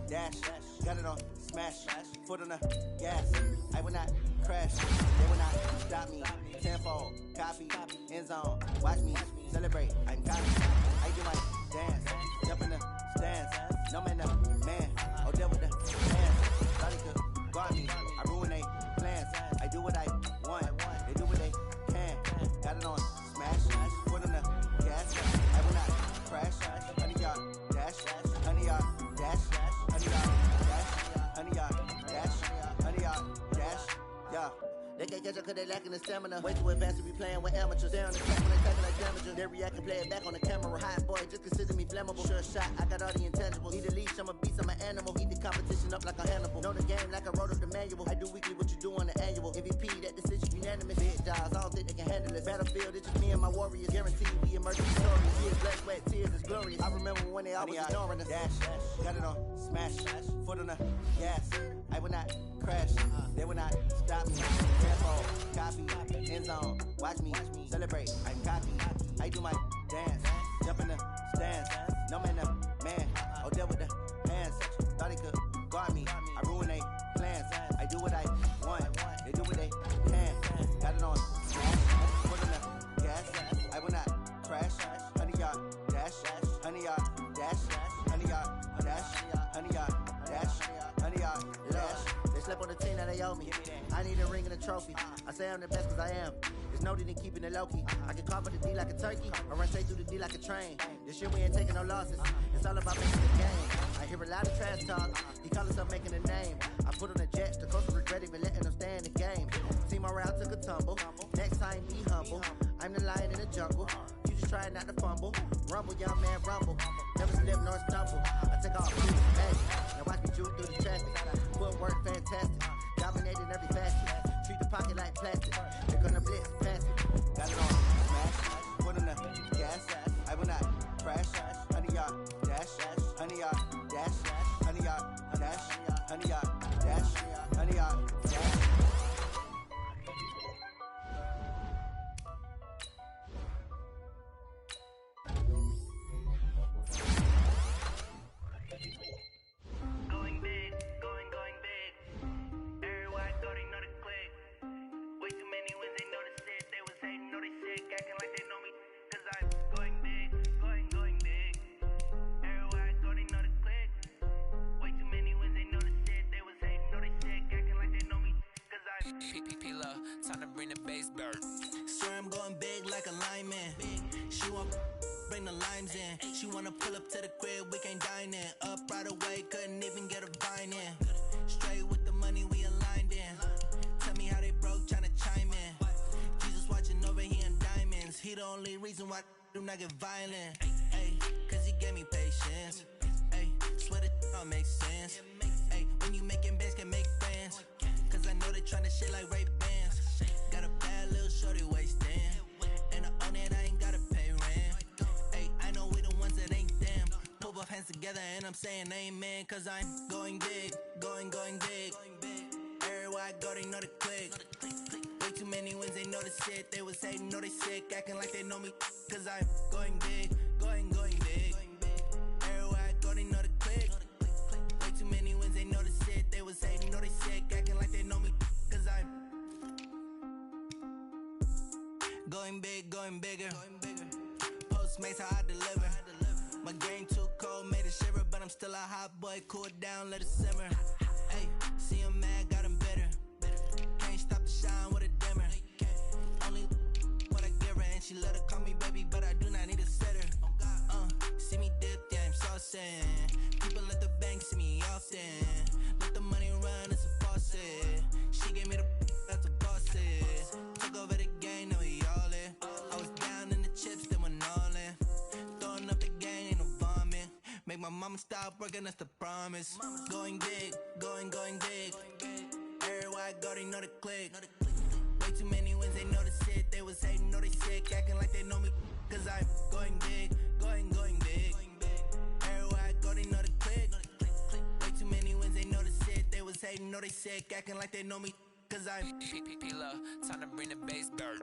dash. Got it on smash, foot on the gas. I will not crash, they will not stop me. Tenfold, copy, end zone. Watch me celebrate. I'm copy. I do my dance, jump in the stands. No man, the man. Oh, deal with the hands. Thought he could guard me. I ruin they plans. I do what I want. They do what they can. Got it on smash, foot on the gas. I will not crash. 100 yard dash, 100 yard dash, 100 yard dash, 100 yard dash, 100 yard dash. Yeah. They can't catch up cause they lacking the stamina. Way too advanced to be playing with amateurs. They on the track when they taking like damages. They react and play it back on the camera. Hot boy, just consider me flammable. Sure shot, I got all the intangibles. Need a leash, I'm a beast, I'm an animal. Heat the competition up like a Hannibal. Know the game like I wrote up the manual. I do weekly what you do on the annual. MVP, that decision unanimous. Big jobs, I don't think they can handle it. Battlefield, it's just me and my warriors. Guaranteed we emerge victorious. Years, blood, sweat, tears, it's glorious. I remember when they always ignoring us. Dash, got it on smash, foot on the gas. I will not crash, they will not stop me. Tempo, copy, end zone. Watch me celebrate. I'm cocky. I do my dance, jump in the stands. No man, the man. Oh, deal with the hands. Thought he could guard me. I ruin they plans. I do what I want. They do what they can. Got it on smash, foot on the gas. I will not crash. 100 yard dash, 100 yard dash, 100 yard dash, 100 yard dash, 100 yard dash. They slept on the team that they owe me. I need a ring and a trophy. I say I'm the best cause I am. There's no need in keeping it low-key. I can carve for the D like a turkey, or run straight through the D like a train. This year we ain't taking no losses. It's all about making the game. I hear a lot of trash talk. He call himself making a name. I put on the jets. The coach regret even letting them stay in the game. Team morale took a tumble. Next time be humble. I'm the lion in the jungle. You just trying not to fumble. Rumble, young man, rumble. Never slip nor stumble. I take off. Hey, now watch me juke through the traffic. Footwork fantastic. Dominating every facet. Treat the pocket like plastic. They're gonna blitz, pass it. Got it on smash, foot on the gas. I will not crash. 100 yard dash, 100 yard dash, 100 yard dash, 100 yard dash, 100 yard dash. Going big, going big. Everybody thought they know the click. Way too many wins, they know the shit. They was hating, know they sick, acting like they know me. Cause I'm going big, going big. Everybody thought they know the click. Way too many wins, they know the shit. They was hating, know they sick, acting like they know me. Cause I'm PPP love, time to bring the bass bird. Swear I'm going big like a lineman. She want bring the limes in. She wanna pull up to the crib, we can't dine in. Up right away, couldn't even get a vine in. Straight with the money we aligned in. Tell me how they broke, tryna chime in. Jesus watching over here in diamonds. He the only reason why do not get violent. Ay, cause he gave me patience. Ay, swear that don't make sense. Ay, when you making bands can make friends. Cause I know they tryna shit like Ray Bans. Got a bad little shorty wasting. And I own it, I ain't gotta pay rent. Ay, I know we the ones that ain't them. Put both hands together and I'm saying amen. Cause I'm going big, going big. Everywhere I go, they know the click. Way too many wins, they know the shit. They was hating, know they sick, acting like they know me. Cause I'm going big, going big. Everywhere I go, they know the click. Way too many wins, they know the shit. They was hating, know they sick, acting like they know me. Cause I'm going big, going bigger. Postmates how I deliver. My game too cold, made it shiver, but I'm still a hot boy. Cool it down, let it simmer. Hey, see him mad, got him bitter. Can't stop the shine with a dimmer. Only what I give her, and she let her call me baby, but I do not need a sitter. See me dip, yeah, I'm saucing. People at the bank see me often. Let the money run, it's a faucet. She gave me the that's a boss it. Took over the game, now we all in. I was down in the chips, then went all in. Throwing up the game, ain't no vomit. Make my mama stop working, that's the promise. Going big, going big. Everywhere I go, they know the click. Way too many wins, they know the shit. They was hating, know they sick, acting like they know me. Cause I'm going big, going big. Everywhere I go, they know the click. Way too many wins, they know the shit. They was hating, know they sick, acting like they know me. Cause I'm PPP love, time to bring the bass bird.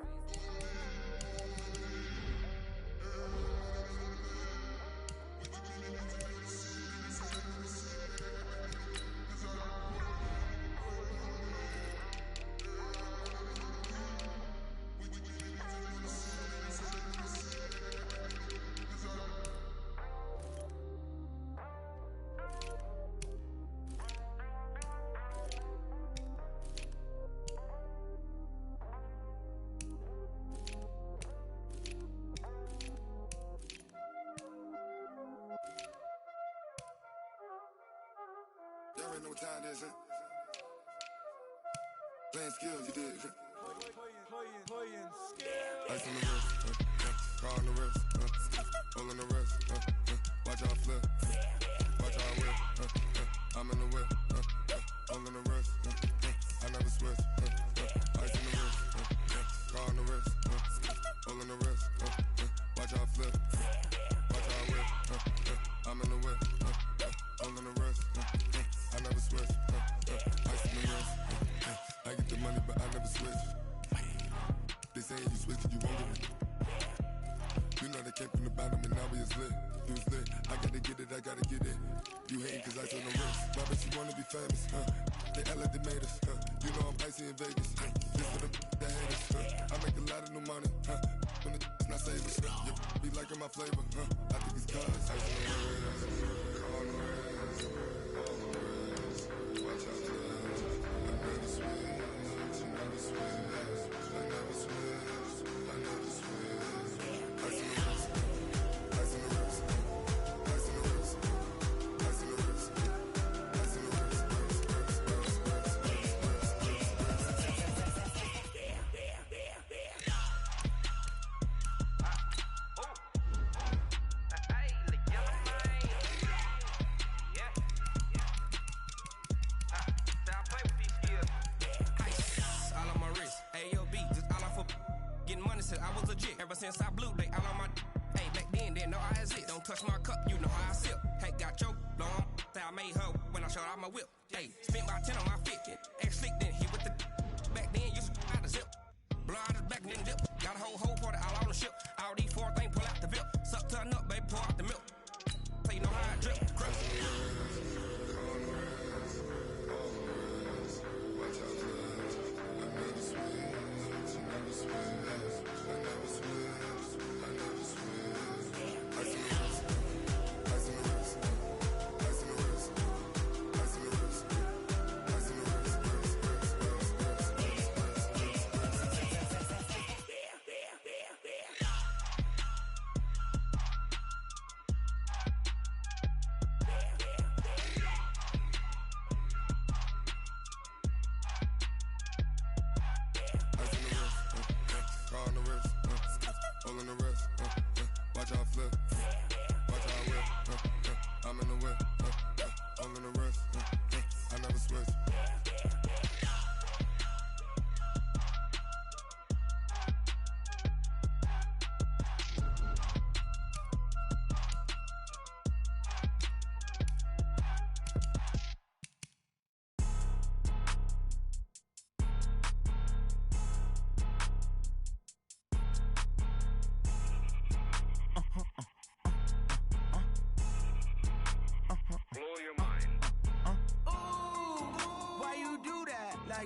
already know what time it is, huh? Playing skills, you did. Playing skills. Ice on the wrist, car on the wrist, hole in the wrist, watch out flip, watch out whip, I'm in the whip, hole in the wrist, I never switch, ice in the wrist, car on the wrist, hole in the wrist, watch out flip, watch out whip, I'm in the whip, hole in the wrist, I never switch, ice in the wrist, I get the money but I never switch. They saying you switch, you won't get it. You know they came from the bottom and now we is lit. You was lit, I gotta get it, I gotta get it. You hating cause I told no wrist. Why bet you wanna be famous, They act like they made us, You know I'm icy in Vegas, Just for the that haters, I make a lot of new money, When the not savers, You be liking my flavor, I think it's cause ice on the wrist, on the wrist, on the wrist. Watch out, I never switch, I never switch. I never switch, I never switch. Ice in the wrist, ice in the wrist, ice in the wrist, ice in the wrist, ice in the wrist, I was legit ever since I blew they all on my hey back then didn't know I exist. Don't touch my cup, you know how I sip. Hey, got your long say I made her when I showed out my whip. Hey, spent about 10 on my fit. Ex slick then hit with the back then used to out the zip. Blow out his back then dip. Got a whole party all on the ship. All these four things pull out the VIP. Suck to a nut, baby, pour out the milk. So you know how I drip. Crap.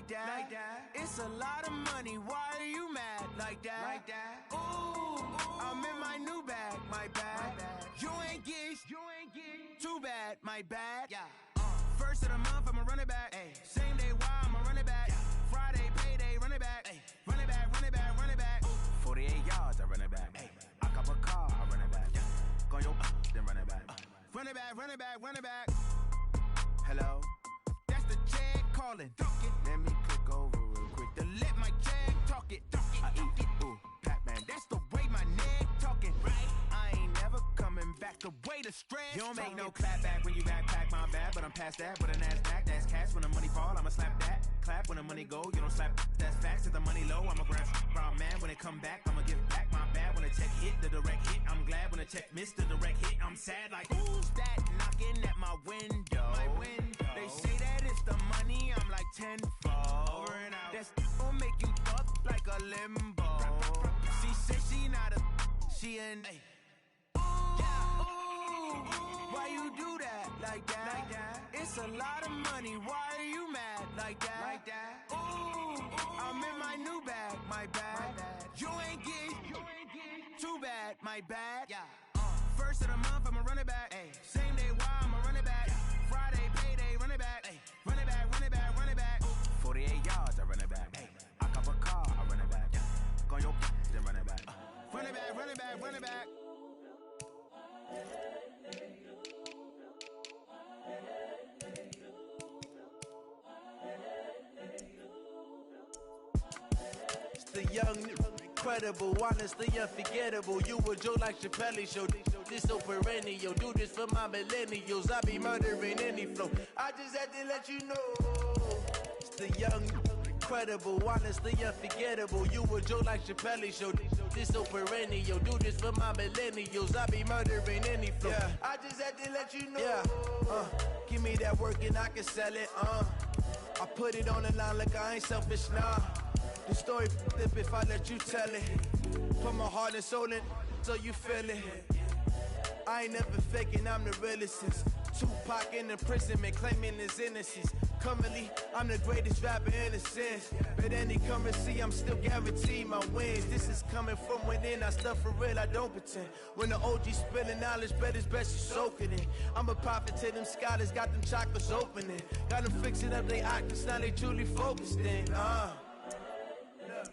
Like that. It's a lot of money. Why are you mad like that? Like that. Ooh, I'm in my new bag. My bad. You ain't get too bad. My bad. Yeah. First of the month, I'ma run it back. Ay. Same day, why I'ma run it back. Yeah. Friday, payday, run it back. Ay. Run it back, run it back, run it back. Ooh. 48 yards, I run it back. Ay. I cop a car, I run it back. Yeah. Go yo, then run it back. Run it back, run it back, run it back. Hello? That's the jag calling. Let me click over real quick to let my jag talk it. I eat it. Ooh, Pac-Man, that's the way my neck talking. Right? I ain't never coming back the way the stress. You don't make no clap back when you backpack my bad, but I'm past that. But a NASDAQ, that's cash. When the money fall, I'ma slap that. Clap when the money go, you don't slap. That's facts. If the money low, I'ma grab brown man. When it come back, I'ma give back my bad. When the check hit, the direct hit. I'm glad when the check missed the direct hit. I'm sad like who's that knocking at my window? My window. They say that it's the money. I'm like tenfold. Over and out. That's gon' make you up like a limbo. She said she not a, she an. Why you do that like that? Like that? It's a lot of money. Why are you mad like that? Like that? Ooh, I'm in my new bag. My bad. You ain't get too bad. My bad. Yeah. First of the month, I'ma run it back. Ay. Same day, why I'ma run it back. Yeah. Friday, payday, run it back. Ay. Run it back, run it back, run it back. 48 yards, I run it back. Ay. I cop a car, I run it back. Yeah. Go your then run it back. Run it back, run it back, run it back. The young, incredible, honestly unforgettable. You a joke like Chappelle Show. This so perennial. Do this for my millennials. I be murdering any flow. I just had to let you know. It's the young, incredible, honestly unforgettable. You a joke like Chappelle Show. This so perennial. Do this for my millennials. I be murdering any flow. Yeah. I just had to let you know. Yeah. Give me that work and I can sell it. I put it on the line like I ain't selfish, nah. The story flip if I let you tell it. Put my heart and soul in so you feel it. I ain't never faking, I'm the realest since Tupac in imprisonment, claiming his innocence. Currently, I'm the greatest rapper in a sense. But any currency, I'm still guaranteed my wins. This is coming from within, I stuff for real, I don't pretend. When the OG spilling knowledge, bet it's best you soak it in. I'm a prophet to them scholars, got them chakras opening. Got them fixing up they octaves, now they truly focused in.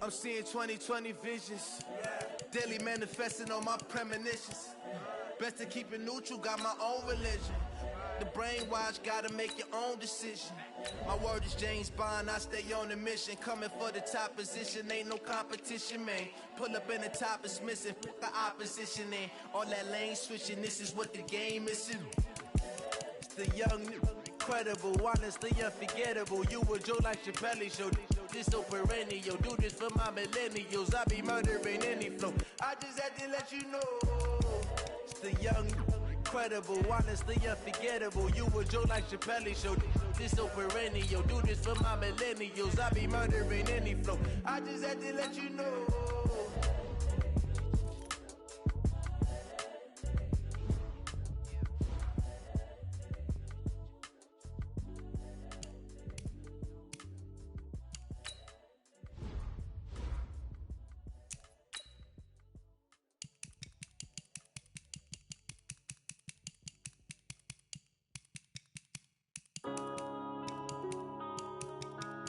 I'm seeing 2020 visions. Daily manifesting on my premonitions. Best to keep it neutral, got my own religion. The brainwash, gotta make your own decision. My word is James Bond, I stay on a mission. Coming for the top position, ain't no competition, man. Pull up in the top is missing, put the opposition in. All that lane switching, this is what the game is. It's the young, incredible, honestly unforgettable. You a joke like Chappelle Show. This so perennial. Do this for my millennials. I be murdering any flow. I just had to let you know. It's the young, incredible, honestly unforgettable. You a joke like Chappelle Show. This so perennial. Do this for my millennials. I be murdering any flow. I just had to let you know.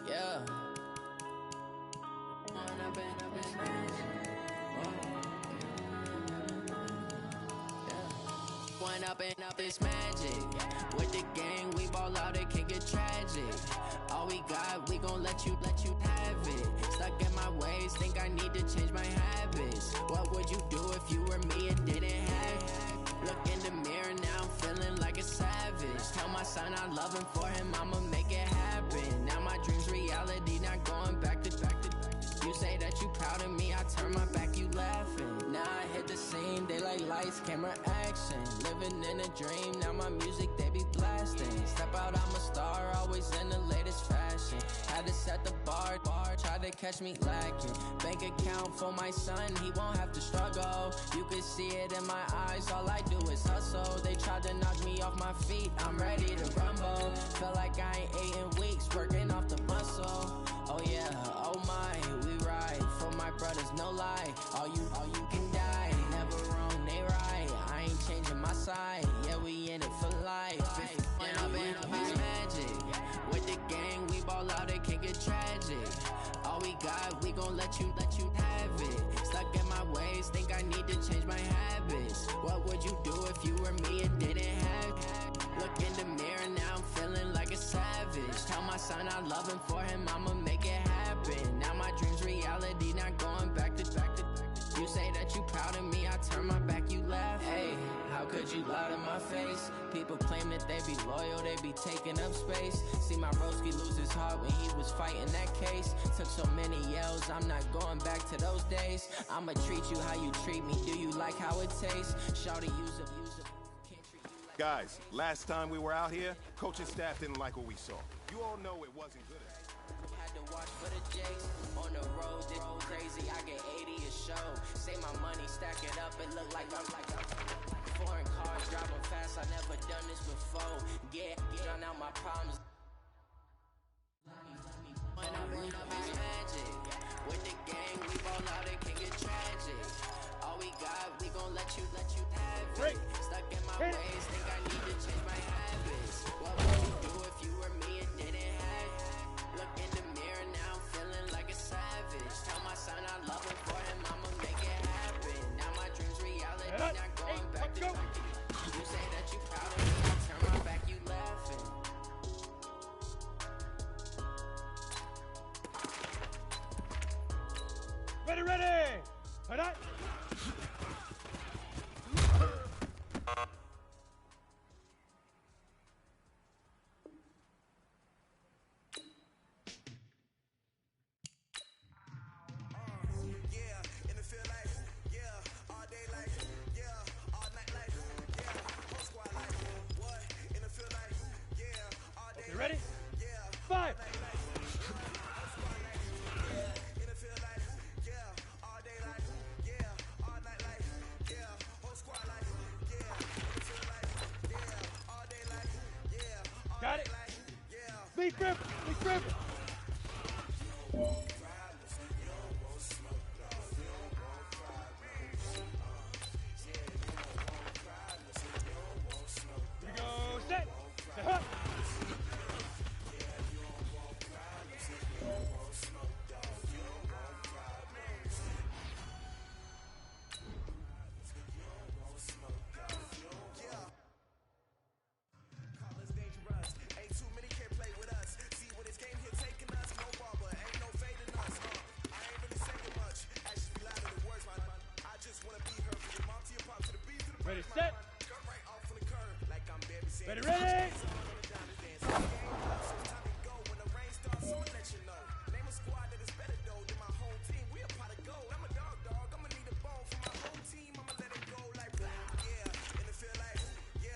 Yeah. One up and up is magic. With the gang, we ball out, it can get tragic. All we got, we gon' let you have it. Stuck in my ways, think I need to change my habits. What would you do if you were me and didn't have it? Look in the mirror, now I'm feeling like a savage. Tell my son I love him, for him I'ma make it happen. Now my dream's reality, not going back to. You say that you proud of me, I turn my back, you laughing. Now I hit the scene, they like lights, camera, action. Living in a dream, now my music, they be blasting. Step out, I'm a star, always in the latest fashion. Had to set the bar, try to catch me lacking. Bank account for my son, he won't have to struggle. You can see it in my eyes, all I do is hustle. They tried to knock me off my feet, I'm ready to rumble. Feel like I ain't ate in weeks, working off the muscle. Oh yeah, oh my, we ride for my brothers, no lie. All you can die, never wrong, they right. I ain't changing my side, yeah, we in it for life. If up is magic. With the gang, we ball out, it can get tragic. All we got, we gon' let you have it. Stuck in my ways, think I need to change my habits. What would you do if you were me and didn't have it? Look in the mirror, now I'm feeling like a savage. Tell my son I love him, for him I'ma make it happen. Now my dream's reality, not going back to. You say that you proud of me, I turn my back, you laugh. Hey, how could you lie to my face? People claim that they be loyal, they be taking up space. See my broski lose his heart when he was fighting that case. Took so many yells, I'm not going back to those days. I'ma treat you how you treat me, do you like how it tastes? Shawty, use up. Guys, last time we were out here, coaching staff didn't like what we saw. You all know it wasn't good enough. Had to watch for the Jakes. On the road, this crazy, I get 80 a show. Say my money, stack it up, it look like I'm foreign cars, driving fast, I never done this before. Get drown out my problems. When up is magic. With the gang, we ball out, it can get tragic. All we got, we gon' let you have it. Stuck in my ways, think I need to change my habits. What would you do if you were me and didn't have it? Look in the mirror, now I'm feeling like a savage. Tell my son I love him, for him I'ma make it happen. Now my dream's reality, not going back to. You say that you proud of me, I turn my back, you laughing. Ready, ready! Hit it! You ready? 5! Got it? Big grip! Big grip! Here we go, set! Set up! Ready, set! Ready, ready!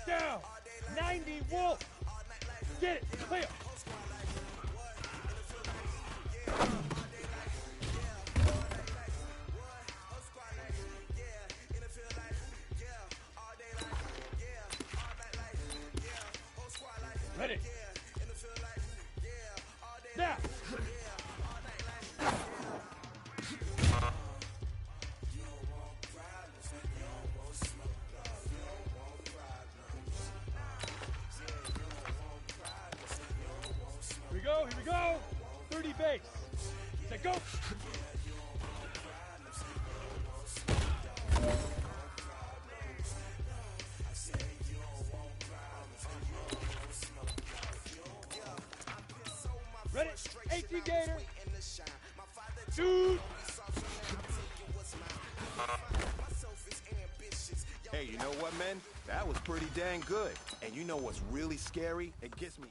Down! 90 Wolf! Get it! Clear! Ready? Now! Here we go! 30 base. Set, go! Ready? 18 Gator. Dude. Hey, you know what, man? That was pretty dang good. And you know what's really scary? It gets me.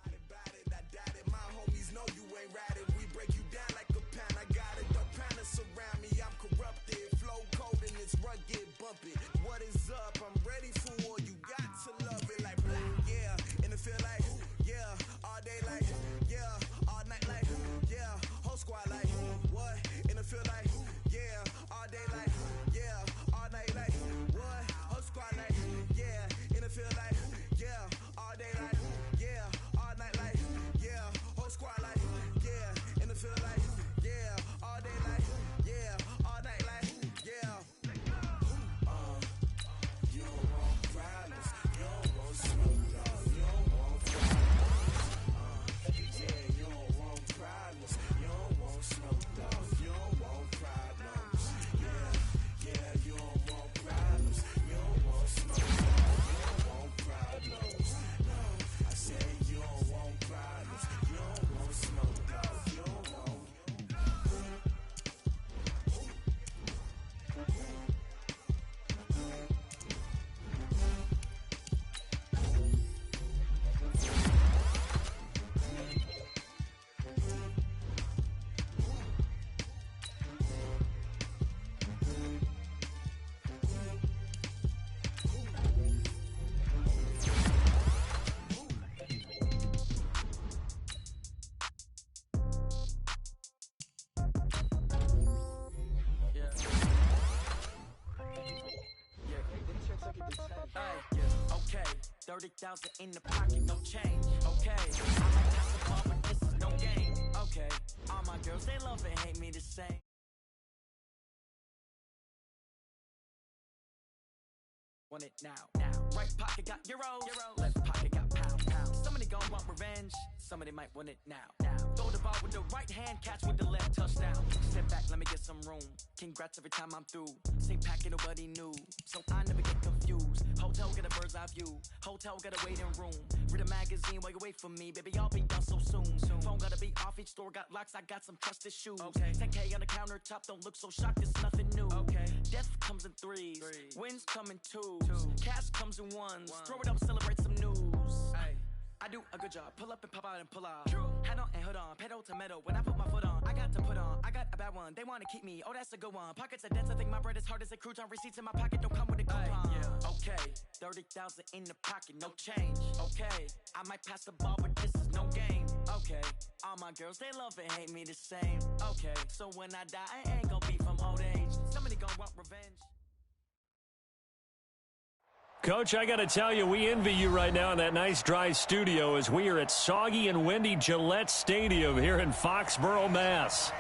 What is up? I'm ready for war. You got to love it like yeah. And it feel like yeah. All day like yeah. All night like yeah. Whole squad like what? And it feel like yeah. All day like yeah. All night like what? Whole squad like yeah. And it feel like yeah. All day like yeah. All night like yeah. Whole squad like yeah. And it feel like yeah. All day like yeah. All night like yeah. Okay, 30,000 in the pocket, no change. Okay, I might pass the ball, but this is no game. Okay, all my girls, they love and hate me the same. Want it now. Right pocket got euros, left pocket got pounds. Somebody gon' want revenge, somebody might want it now. Throw the ball with the right hand, catch with the left, touchdown. Step back, let me get some room. Congrats every time I'm through. Same packet, nobody knew, so I never get confused. Hotel get a bird's eye view. Hotel get a waiting room. Read a magazine while you wait for me. Baby, I'll be done so soon. Phone gotta be off, each store got locks. I got some trusted shoes. Okay. 10K on the countertop, don't look so shocked, it's nothing new. Okay. Death comes in threes. Wins come in twos. Cash comes in ones. Throw it up, celebrate some news. Ay. I do a good job, pull up and pop out and pull out. Hat on and hood on, pedal to metal. When I put my foot on, I got to put on. I got a bad one, they wanna keep me. Oh, that's a good one. Pockets are dense, I think my bread is hard as a crouton. Receipts in my pocket don't come with a coupon. Yeah. Okay, 30,000 in the pocket, no change. Okay, I might pass the ball, but this is no game. Okay, all my girls, they love and hate me the same. Okay, so when I die, I ain't gonna be from old age. Somebody gonna want revenge. Coach, I got to tell you, we envy you right now in that nice dry studio as we are at soggy and windy Gillette Stadium here in Foxborough, Mass.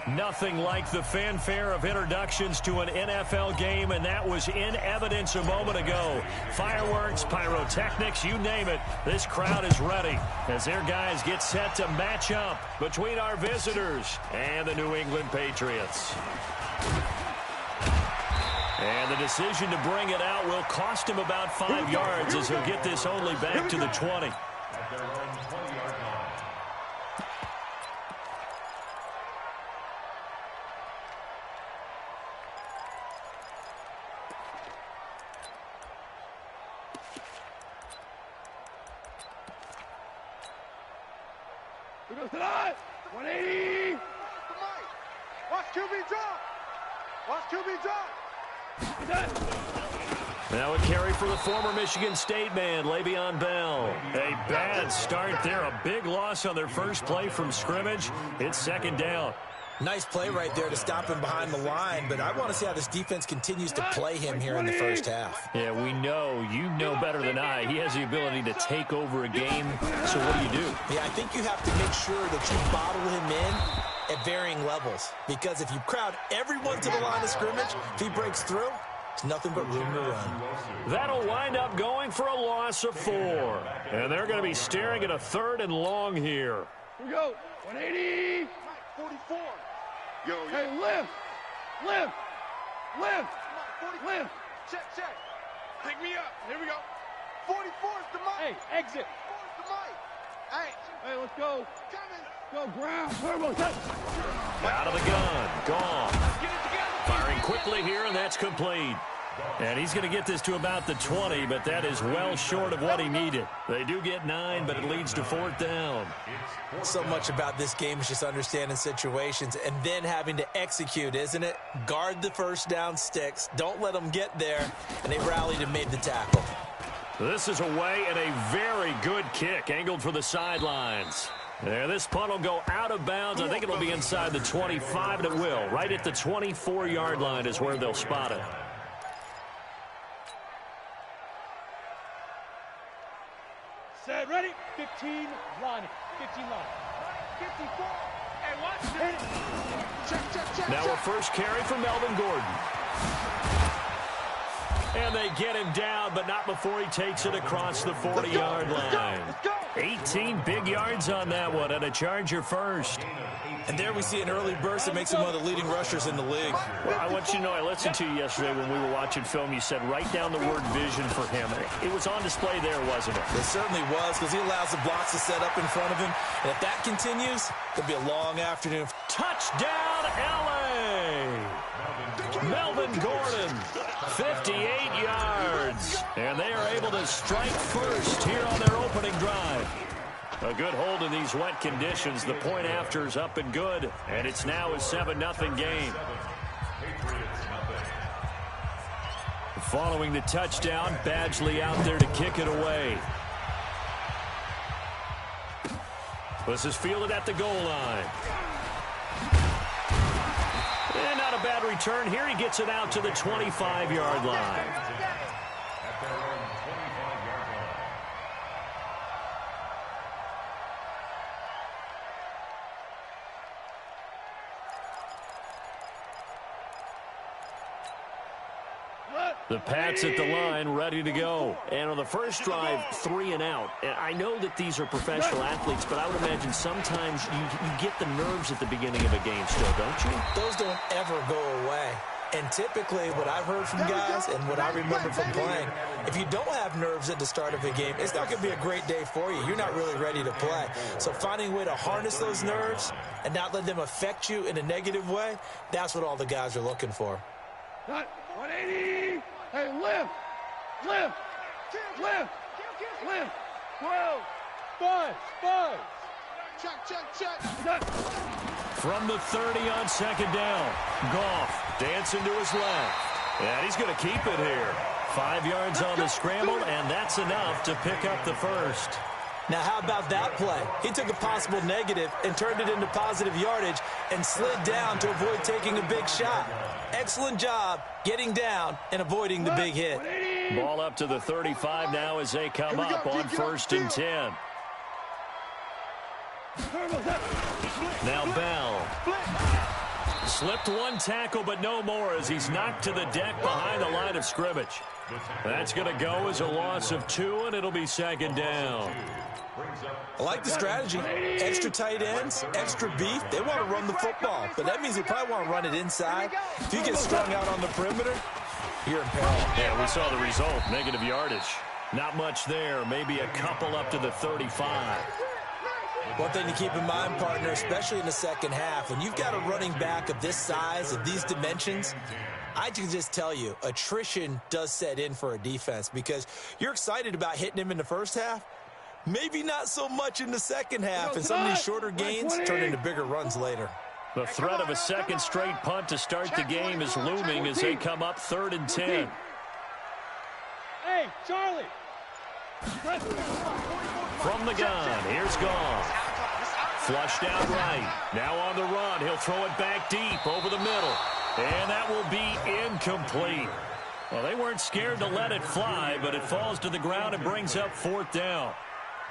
Nothing like the fanfare of introductions to an NFL game, and that was in evidence a moment ago. Fireworks, pyrotechnics, you name it. This crowd is ready as their guys get set to match up between our visitors and the New England Patriots. And the decision to bring it out will cost him about 5 yards as he'll get this only back to the 20. Here goes the line. 180. Watch QB drop. Watch QB drop. Now a carry for the former Michigan State man, Le'Veon Bell. A bad start there, a big loss on their first play from scrimmage. It's second down. Nice play right there to stop him behind the line, but I want to see how this defense continues to play him here in the first half. Yeah, we know. You know better than I. He has the ability to take over a game, so what do you do? Yeah, I think you have to make sure that you bottle him in at varying levels, because if you crowd everyone to the line of scrimmage, if he breaks through, it's nothing but room to run. That'll wind up going for a loss of 4. And they're going to be staring at a 3rd and long here. Here we go. 180. 44. Yo. Hey, lift. Check. Pick me up. Here we go. 44 is the mic. Hey, exit. 44 is the mic. Hey, let's go. Go ground. Out of the gun. Gone. Firing quickly here, and that's complete. And he's going to get this to about the 20, but that is well short of what he needed. They do get 9, but it leads to 4th down. So much about this game is just understanding situations and then having to execute, isn't it? Guard the first down sticks. Don't let them get there. And they rallied and made the tackle. This is away and a very good kick, angled for the sidelines. There, this punt will go out of bounds. I think it'll be inside the 25, and it will. Right at the 24-yard line is where they'll spot it. Set, ready? 15 line. 54. And watch it. Check. Now a first carry for Melvin Gordon. And they get him down, but not before he takes it across the 40-yard line. 18 big yards on that one, and a Charger first. And there we see an early burst that makes him one of the leading rushers in the league. Well, I want you to know, I listened to you yesterday when we were watching film. You said write down the word vision for him. It was on display there, wasn't it? It certainly was, because he allows the blocks to set up in front of him. And if that continues, it'll be a long afternoon. Touchdown, L.A.! Melvin Gordon, 58 yards. And they are able to strike first here on their opening drive. A good hold in these wet conditions. The point after is up and good. And it's now a 7-0 game. Following the touchdown, Badgley out there to kick it away. This is fielded at the goal line. And not a bad return here. He gets it out to the 25-yard line. The Pats at the line, ready to go. And on the first drive, 3 and out. And I know that these are professional athletes, but I would imagine sometimes you get the nerves at the beginning of a game still, don't you? Those don't ever go away. And typically what I've heard from guys and what I remember from playing, if you don't have nerves at the start of a game, it's not going to be a great day for you. You're not really ready to play. So finding a way to harness those nerves and not let them affect you in a negative way, that's what all the guys are looking for. 180. Hey, lift. 12. 5. Check. From the 30 on second down, Goff dancing to his left. And he's going to keep it here. 5 yards on the scramble, and that's enough to pick up the first. Now, how about that play? He took a possible negative and turned it into positive yardage and slid down to avoid taking a big shot. Excellent job getting down and avoiding the big hit. Ball up to the 35 now as they come up on 1st and 10. Now Bell. Slipped one tackle, but no more as he's knocked to the deck behind the line of scrimmage. That's going to go as a loss of 2, and it'll be second down. I like the strategy. Extra tight ends, extra beef. They want to run the football, but that means they probably want to run it inside. If you get strung out on the perimeter, you're in peril. Yeah, we saw the result. Negative yardage. Not much there. Maybe a couple up to the 35. One thing to keep in mind, partner, especially in the second half, when you've got a running back of this size, of these dimensions, I can just tell you, attrition does set in for a defense because you're excited about hitting him in the first half. Maybe not so much in the second half, and some of these shorter gains turn into bigger runs later. The threat of a second straight punt to start the game is looming as they come up 3rd and 10. Hey, Charlie. From the gun, here's Goff. Flushed out right. Now on the run, he'll throw it back deep over the middle. And that will be incomplete. Well, they weren't scared to let it fly, but it falls to the ground and brings up 4th down.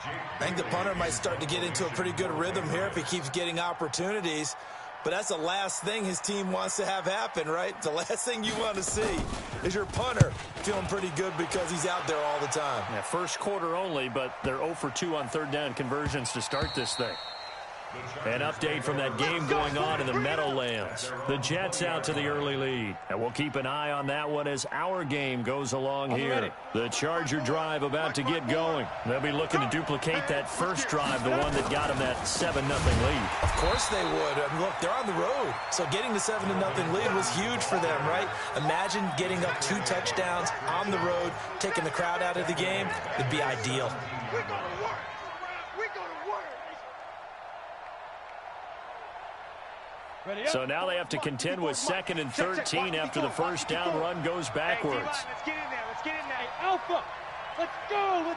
I think the punter might start to get into a pretty good rhythm here if he keeps getting opportunities. But that's the last thing his team wants to have happen, right? The last thing you want to see is your punter feeling pretty good because he's out there all the time. Yeah, first quarter only, but they're 0 for 2 on 3rd down conversions to start this thing. An update from that game going on in the Meadowlands. The Jets out to the early lead. And we'll keep an eye on that one as our game goes along here. The Charger drive about to get going. They'll be looking to duplicate that first drive, the one that got them that 7-0 lead. Of course they would. Look, they're on the road. So getting the 7-0 lead was huge for them, right? Imagine getting up 2 touchdowns on the road, taking the crowd out of the game. It'd be ideal. So now they have to contend with 2nd and 13 after the first down run goes backwards. Let's get in there. Hey, Alpha. Let's go.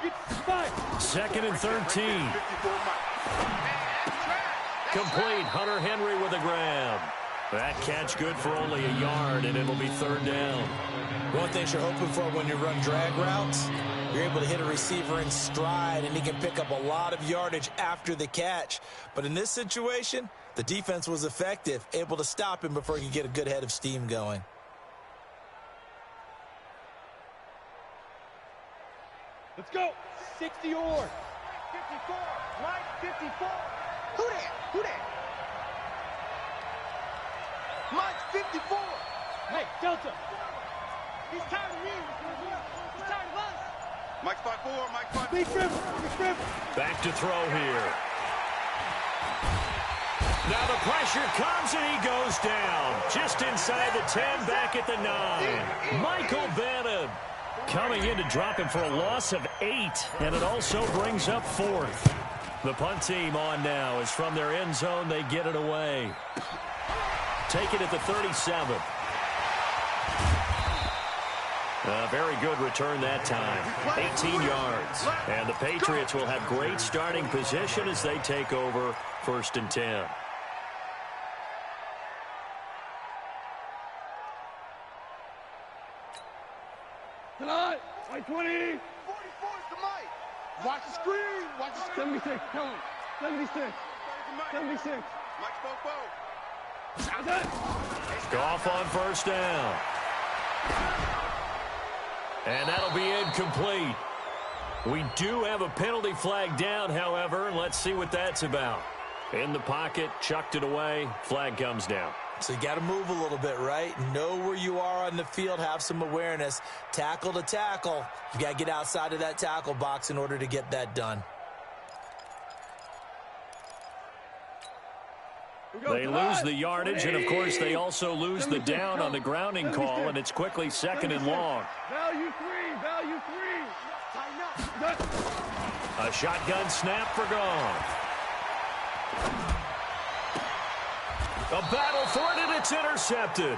Get 2nd and 13. Complete. Hunter Henry with a grab. That catch good for only a yard, and it'll be 3rd down. One thing you're hoping for when you run drag routes, you're able to hit a receiver in stride, and he can pick up a lot of yardage after the catch. But in this situation, the defense was effective, able to stop him before he could get a good head of steam going. Let's go. 60 or 54. Mike 54. Who that? Mike 54. Hey, Delta. He's tired of you. He's tired of us. Mike 5-4. Mike 5-4. Big River. Back to throw here. Now the pressure comes and he goes down. Just inside the 10, back at the 9. Michael Bannon coming in to drop him for a loss of 8. And it also brings up 4th. The punt team on now is from their end zone. They get it away. Take it at the 37. A very good return that time. 18 yards. And the Patriots will have great starting position as they take over 1st and 10. Tonight, Mike 20. 44 is the mic. Watch the screen. 76. Come on. 76. 76. Mike 4-4. Goff on 1st down. And that'll be incomplete. We do have a penalty flag down, however. Let's see what that's about. In the pocket, chucked it away. Flag comes down. So you got to move a little bit, right? Know where you are on the field, have some awareness. Tackle to tackle. You got to get outside of that tackle box in order to get that done. They lose the yardage, and of course they also lose the down on the grounding call, and it's quickly 2nd and long. Value three, value three. A shotgun snap for gone. A battle for it, and it's intercepted.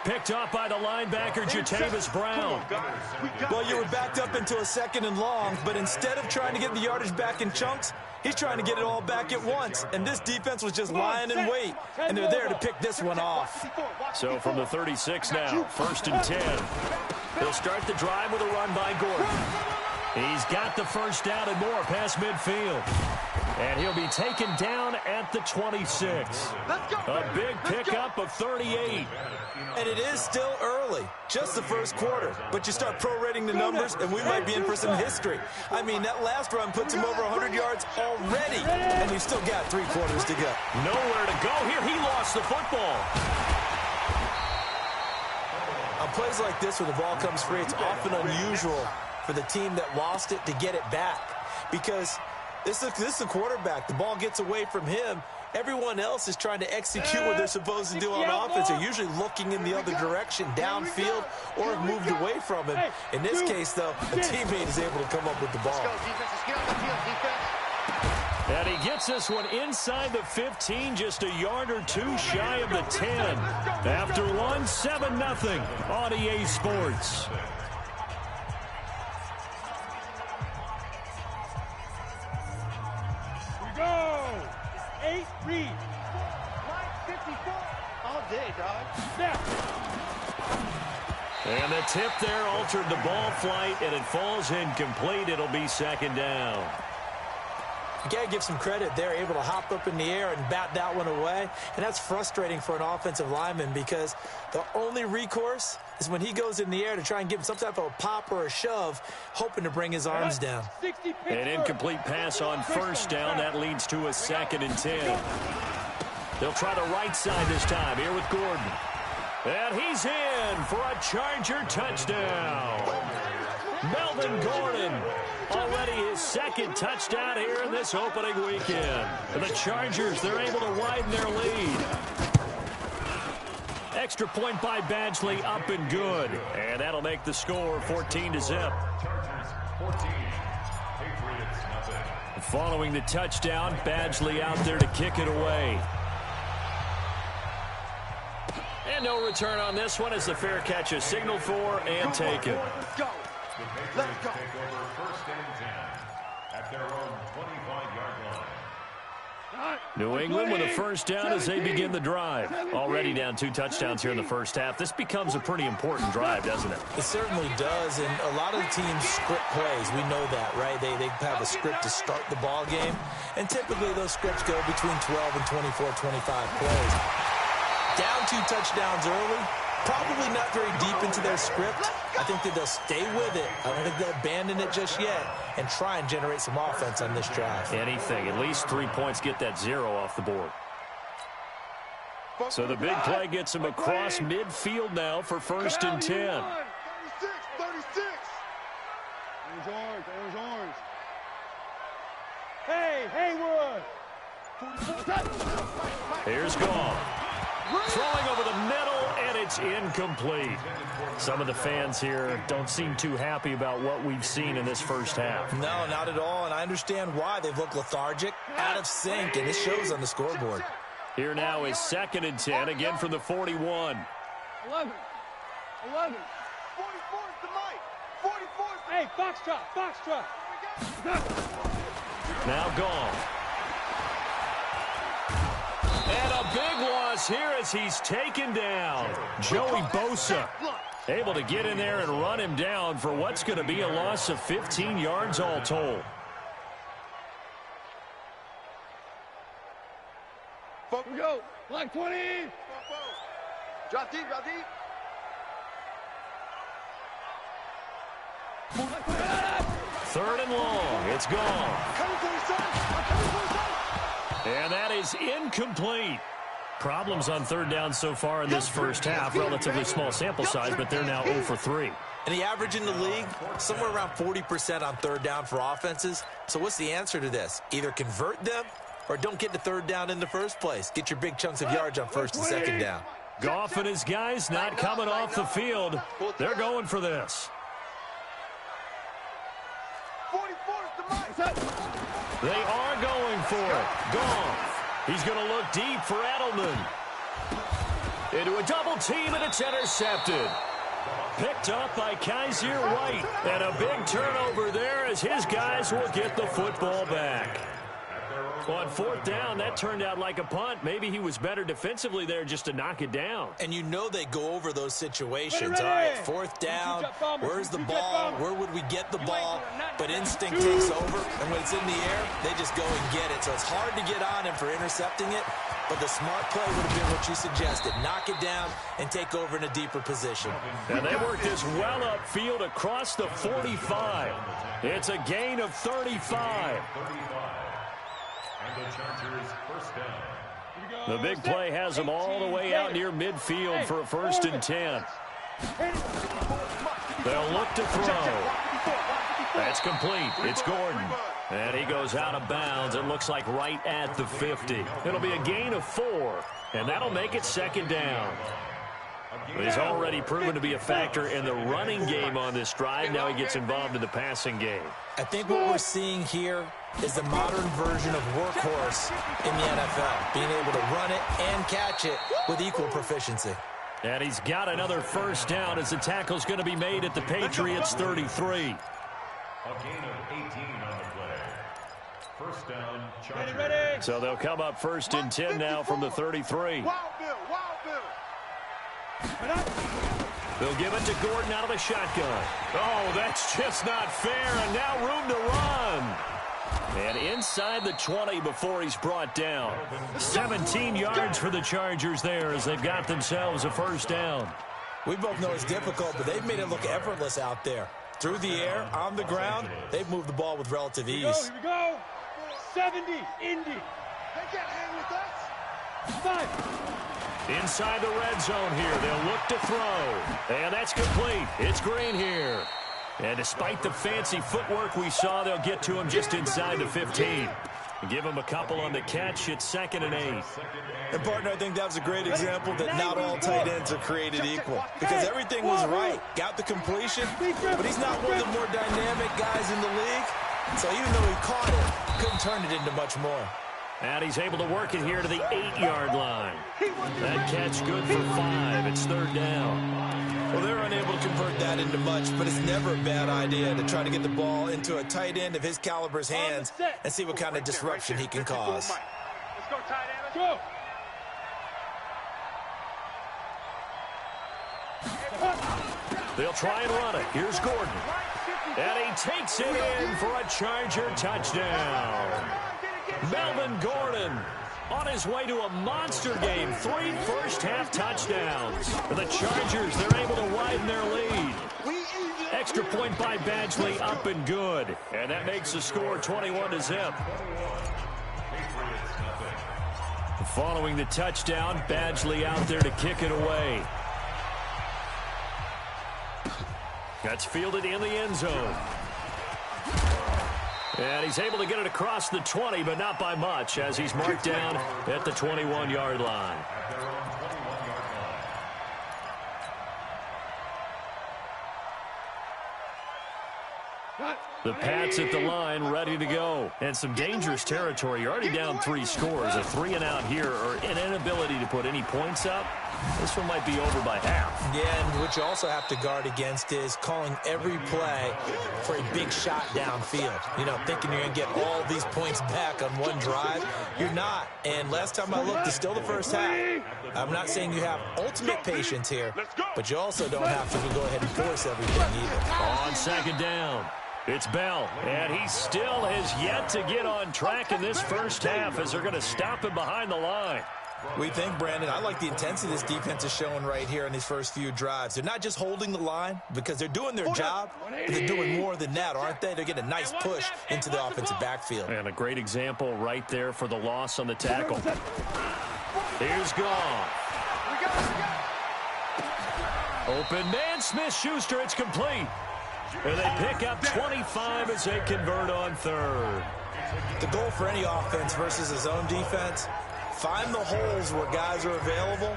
Picked up by the linebacker, Jatavis Brown. Well, you were backed up into a 2nd and long, but instead of trying to get the yardage back in chunks, he's trying to get it all back at once. And this defense was just lying in wait, and they're there to pick this one off. So from the 36 now, 1st and 10. He'll start the drive with a run by Gordon. He's got the first down and more past midfield. And he'll be taken down at the 26. A big pickup of 38. And it is still early, just the first quarter. But you start prorating the numbers, and we might be in for some history. I mean, that last run puts him over 100 yards already, and we've still got 3 quarters to go. Nowhere to go here. He lost the football. On plays like this where the ball comes free, it's often unusual for the team that lost it to get it back. Because this is the quarterback. The ball gets away from him. Everyone else is trying to execute what they're supposed to do on offense. They're usually looking in the other direction, downfield, or have moved away from him. In this case, though, a teammate is able to come up with the ball. And he gets this one inside the 15, just a yard or two shy of the 10. After one, 7-0 on EA Sports. Go! 8 read. Line 54. All day, dog. Snap. And the tip there altered the ball flight, and it falls incomplete. It'll be 2nd down. You got to give some credit. They're able to hop up in the air and bat that one away. And that's frustrating for an offensive lineman because the only recourse is when he goes in the air to try and give him some type of a pop or a shove, hoping to bring his arms down. An incomplete pass on 1st down. That leads to a 2nd and 10. They'll try the right side this time here with Gordon. And he's in for a Charger touchdown. Melvin Gordon, already his 2nd touchdown here in this opening weekend. For the Chargers, they're able to widen their lead. Extra point by Badgley, up and good. And that'll make the score 14-0. Following the touchdown, Badgley out there to kick it away. And no return on this one as the fair catch is signaled for and taken. Let's go. Let's go. Take over 1st and 10 at their own 25-yard line. New England with a 1st down as they begin the drive. Already down 2 touchdowns here in the first half. This becomes a pretty important drive, doesn't it? It certainly does, and a lot of the teams script plays. We know that, right? They have a script to start the ball game, and typically those scripts go between 12 and 24, 25 plays. Down 2 touchdowns early, probably not very deep into their script. I think that they'll stay with it. I don't think they'll abandon it just yet and try and generate some offense on this drive. Anything. At least 3 points get that 0 off the board. So the big play gets him across midfield now for 1st and 10. 36. Orange. Hey, Haywood. Here's Gone. Throwing over the middle, and it's incomplete. Some of the fans here don't seem too happy about what we've seen in this first half. No, not at all, and I understand why. They've looked lethargic, out of sync, and it shows on the scoreboard. Here now is 2nd and 10, again from the 41. 11. 44 is the mic. 44 is the... Hey, Foxtrot. Now Gone. And a big loss here as he's taken down. Joey Bosa able to get in there and run him down for what's going to be a loss of 15 yards all told. We go. Black 20. Drop deep. 3rd and long. It's Gone. And that is incomplete. Problems on third down so far in this first half. Relatively small sample size, but they're now 0 for 3. And the average in the league, somewhere around 40% on third down for offenses. So what's the answer to this? Either convert them or don't get to third down in the first place. Get your big chunks of yards on first and second down. Goff and his guys not coming off the field. They're going for this. They are going for it. Goff. He's going to look deep for Edelman. Into a double team, and it's intercepted. Picked up by Kaiser White. And a big turnover there as his guys will get the football back. On fourth down, that turned out like a punt. Maybe he was better defensively there just to knock it down. And you know they go over those situations. All right, fourth down, where's the ball? Where would we get the ball? But instinct takes over, and when it's in the air, they just go and get it. So it's hard to get on him for intercepting it, but the smart play would have been what you suggested. Knock it down and take over in a deeper position. And they worked this well upfield across the 45. It's a gain of 35. The big play has them all the way out near midfield for a 1st and 10. They'll look to throw. That's complete. It's Gordon. And he goes out of bounds. It looks like right at the 50. It'll be a gain of 4, and that'll make it 2nd down. He's already proven to be a factor in the running game on this drive. Now he gets involved in the passing game. I think what we're seeing here is the modern version of workhorse in the NFL, being able to run it and catch it with equal proficiency. And he's got another 1st down as the tackle's going to be made at the Patriots' 33. A gain of 18 on the play. 1st down, Chargers. Ready. So they'll come up 1st and 10 now from the 33. Wild Bill. They'll give it to Gordon out of the shotgun. Oh, that's just not fair, and now room to run. And inside the 20 before he's brought down. 17 yards for the Chargers there as they've got themselves a 1st down. We both know it's difficult, but they've made it look effortless out there. Through the air, on the ground, they've moved the ball with relative ease. Here we go. 70, Indy. They can't hang with us. 5. Inside the red zone here. They'll look to throw. And that's complete. It's Green here. And despite the fancy footwork we saw, they'll get to him just inside the 15. Give him a couple on the catch. It's 2nd and 8. And, partner, I think that was a great example that not all tight ends are created equal. Because everything was right. Got the completion, but he's not one of the more dynamic guys in the league. So even though he caught it, couldn't turn it into much more. And he's able to work it here to the 8-yard line. That catch good for 5. It's 3rd down. Well, they're unable to convert that into much, but it's never a bad idea to try to get the ball into a tight end of his caliber's hands and see what kind of disruption he can cause. Let's go, tight end. Go. They'll try and run it. Here's Gordon. And he takes it in for a Charger touchdown. Melvin Gordon on his way to a monster game. 3 first-half touchdowns. For the Chargers, they're able to widen their lead. Extra point by Badgley, up and good. And that makes the score 21-0. Following the touchdown, Badgley out there to kick it away. That's fielded in the end zone. And he's able to get it across the 20, but not by much, as he's marked down at the 21-yard line. The Pats at the line, ready to go. And some dangerous territory. You're already down 3 scores. A 3-and-out here, or an inability to put any points up. This one might be over by half. Yeah, and what you also have to guard against is calling every play for a big shot downfield. You know, thinking you're going to get all these points back on one drive. You're not. And last time I looked, it's still the first half. I'm not saying you have ultimate patience here, but you also don't have to go ahead and force everything either. On 2nd down, it's Bell. And he still has yet to get on track in this first half as they're going to stop him behind the line. We think, Brandon, I like the intensity this defense is showing right here in these first few drives. They're not just holding the line because they're doing their job, but they're doing more than that, aren't they? They're getting a nice push into the offensive backfield. And a great example right there for the loss on the tackle. Here's Goff. Open man, Smith-Schuster. It's complete. And they pick up 25 as they convert on third. The goal for any offense versus his own defense, find the holes where guys are available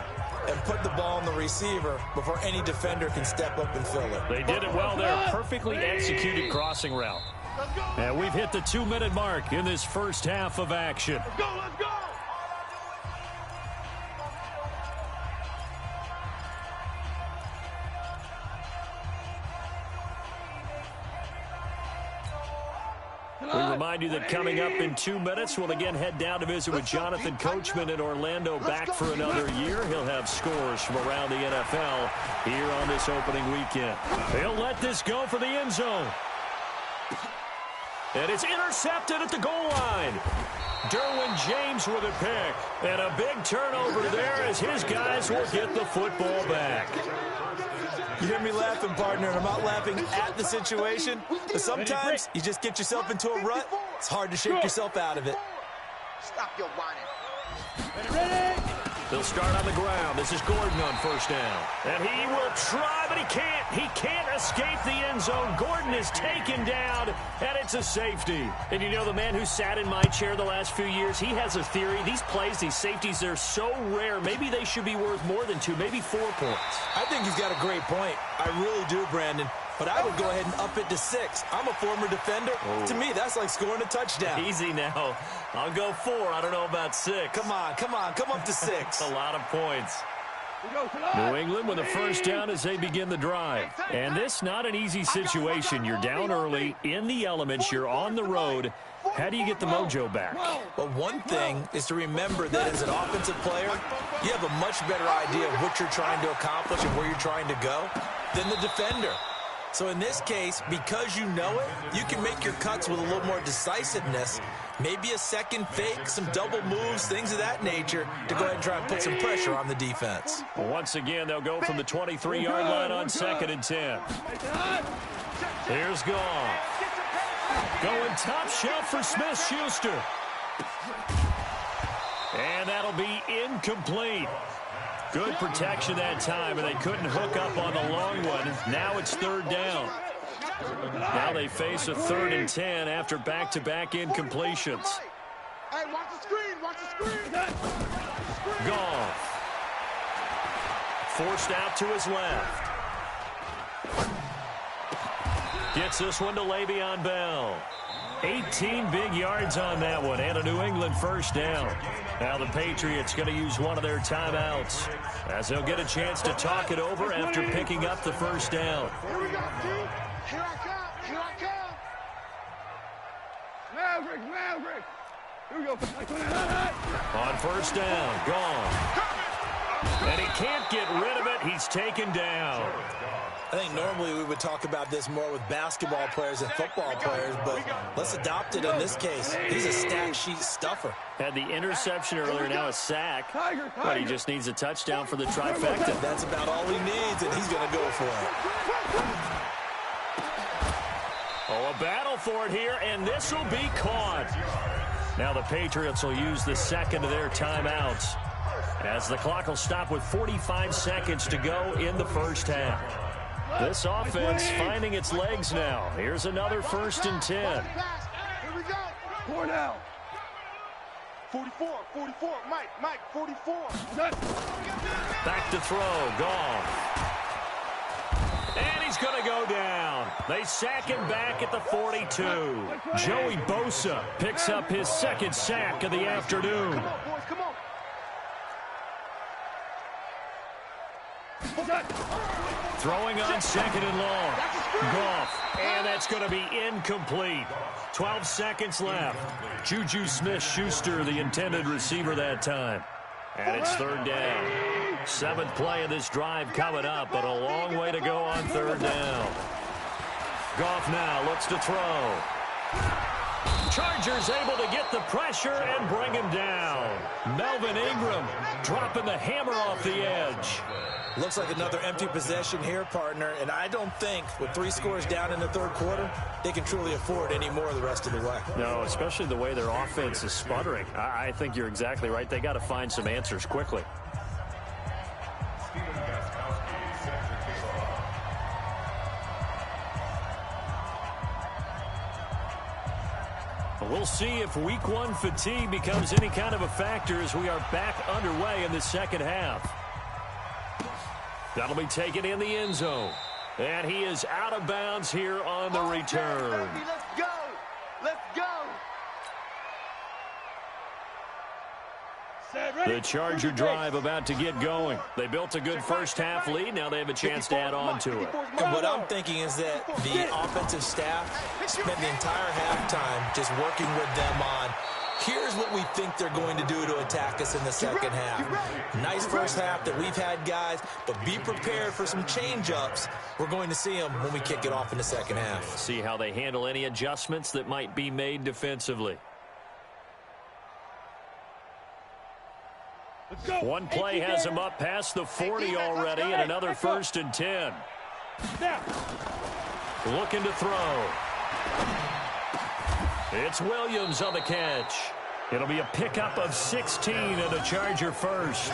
and put the ball on the receiver before any defender can step up and fill it. They did it well there. Perfectly executed crossing route. And we've hit the 2-minute mark in this first half of action. Let's go, let's go! We remind you that coming up in 2 minutes, we'll again head down to visit with Jonathan Coachman in Orlando, back for another year. He'll have scores from around the NFL here on this opening weekend. He'll let this go for the end zone. And it's intercepted at the goal line. Derwin James with a pick. And a big turnover there as his guys will get the football back. You hear me laughing, partner, and I'm not laughing at the situation, but sometimes you just get yourself into a rut. It's hard to shake yourself out of it. Stop your whining. Ready? They'll start on the ground. This is Gordon on first down. And he will try, but he can't. He can't escape the end zone. Gordon is taken down, and it's a safety. And you know, the man who sat in my chair the last few years, he has a theory. These plays, these safeties, they're so rare. Maybe they should be worth more than 2, maybe 4 points. I think he's got a great point. I really do, Brandon. But I would go ahead and up it to 6. I'm a former defender. Oh. To me, that's like scoring a touchdown. Easy now. I'll go 4. I don't know about 6. Come on. Come up to 6. A lot of points. New England with a first down as they begin the drive. And this not an easy situation. You're down early, in the elements, you're on the road. How do you get the mojo back? Well, one thing is to remember that as an offensive player, you have a much better idea of what you're trying to accomplish and where you're trying to go than the defender. So in this case, because you know it, you can make your cuts with a little more decisiveness, maybe a second fake, some double moves, things of that nature, to go ahead and try and put some pressure on the defense. Once again, they'll go from the 23-yard line on 2nd and 10. Here's Goff. Going top shelf for Smith-Schuster. And that'll be incomplete. Good protection that time, and they couldn't hook up on the long one. Now it's 3rd down. Now they face a 3rd and 10 after back-to-back incompletions. Hey, watch the screen, watch the screen. Goff. Forced out to his left. Gets this one to Le'Veon Bell. 18 big yards on that one, and a New England first down. Now the Patriots going to use one of their timeouts as they'll get a chance to talk it over after picking up the first down. Here we go, team. Here I come. Here I come. Maverick. Here we go. On first down, gone. And he can't get rid of it. He's taken down. I think normally we would talk about this more with basketball players and football players, but let's adopt it in this case. He's a stat sheet stuffer. Had the interception earlier, now a sack. But he just needs a touchdown for the trifecta. That's about all he needs, and he's going to go for it. Oh, a battle for it here, and this will be caught. Now the Patriots will use the second of their timeouts, as the clock will stop with 45 seconds to go in the first half. This offense finding its legs now. Here's another 1st and 10. Here we go. 4 down. 44, Mike, 44. Back to throw, Goff. And he's going to go down. They sack him back at the 42. Joey Bosa picks up his 2nd sack of the afternoon. Come on, boys, come on. Throwing on 2nd and long. Goff. And that's going to be incomplete. 12 seconds left. Juju Smith-Schuster, the intended receiver that time. And it's 3rd down. 7th play of this drive coming up, but a long way to go on 3rd down. Goff now looks to throw. Chargers able to get the pressure and bring him down. Melvin Ingram dropping the hammer off the edge. Looks like another empty possession here, partner, and I don't think with 3 scores down in the third quarter, they can truly afford any more the rest of the way. No, especially the way their offense is sputtering. I think you're exactly right. They got to find some answers quickly. We'll see if week 1 fatigue becomes any kind of a factor as we are back underway in the second half. That'll be taken in the end zone. And he is out of bounds here on the return. Let's go. Let's go. The Charger drive about to get going. They built a good first half lead. Now they have a chance to add on to it. And what I'm thinking is that the offensive staff spent the entire halftime just working with them on, here's what we think they're going to do to attack us in the second half. Nice first half that we've had, guys, but be prepared for some change-ups. We're going to see them when we kick it off in the second half. See how they handle any adjustments that might be made defensively. One play has him up past the 40 already, and another 1st and 10. Looking to throw. It's Williams on the catch. It'll be a pickup of 16 and a Charger first.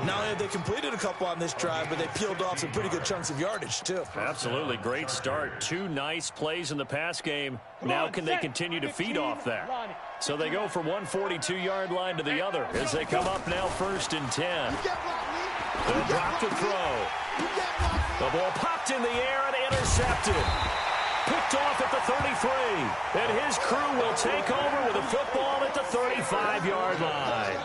Not only have they completed a couple on this drive, but they peeled off some pretty good chunks of yardage, too. Absolutely. Great start. 2 nice plays in the pass game. Now can they continue to feed off that? So they go from one 42-yard line to the other as they come up now 1st and 10. They'll drop to throw. The ball popped in the air and intercepted. Picked off at the 33. And his crew will take over with a football at the 35-yard line.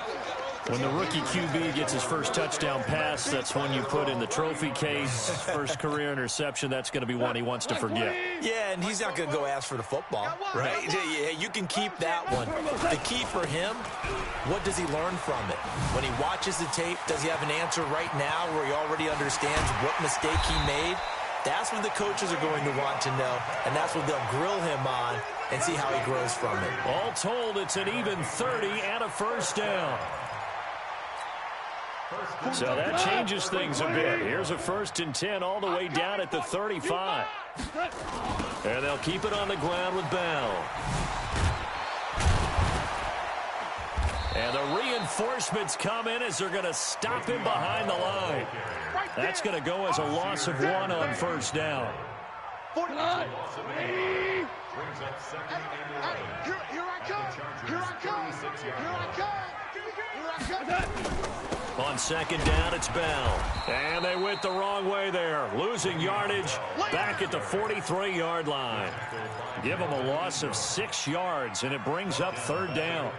When the rookie QB gets his first touchdown pass, that's when you put in the trophy case. First career interception, that's going to be one he wants to forget. Yeah, and he's not going to go ask for the football, right? Yeah, you can keep that one. The key for him, what does he learn from it? When he watches the tape, does he have an answer right now where he already understands what mistake he made? That's what the coaches are going to want to know, and that's what they'll grill him on and see how he grows from it. All told, it's an even 30 and a first down. So that changes things a bit. Here's a 1st and 10 all the way down at the 35. And they'll keep it on the ground with Bell. And the reinforcements come in as they're going to stop him behind the line. That's going to go as a loss of 1 on 1st down. 49. Here I come. Here I come. Here I come. Here I come. On 2nd down, it's Bell. And they went the wrong way there. Losing yardage back at the 43-yard line. Give them a loss of 6 yards, and it brings up 3rd down.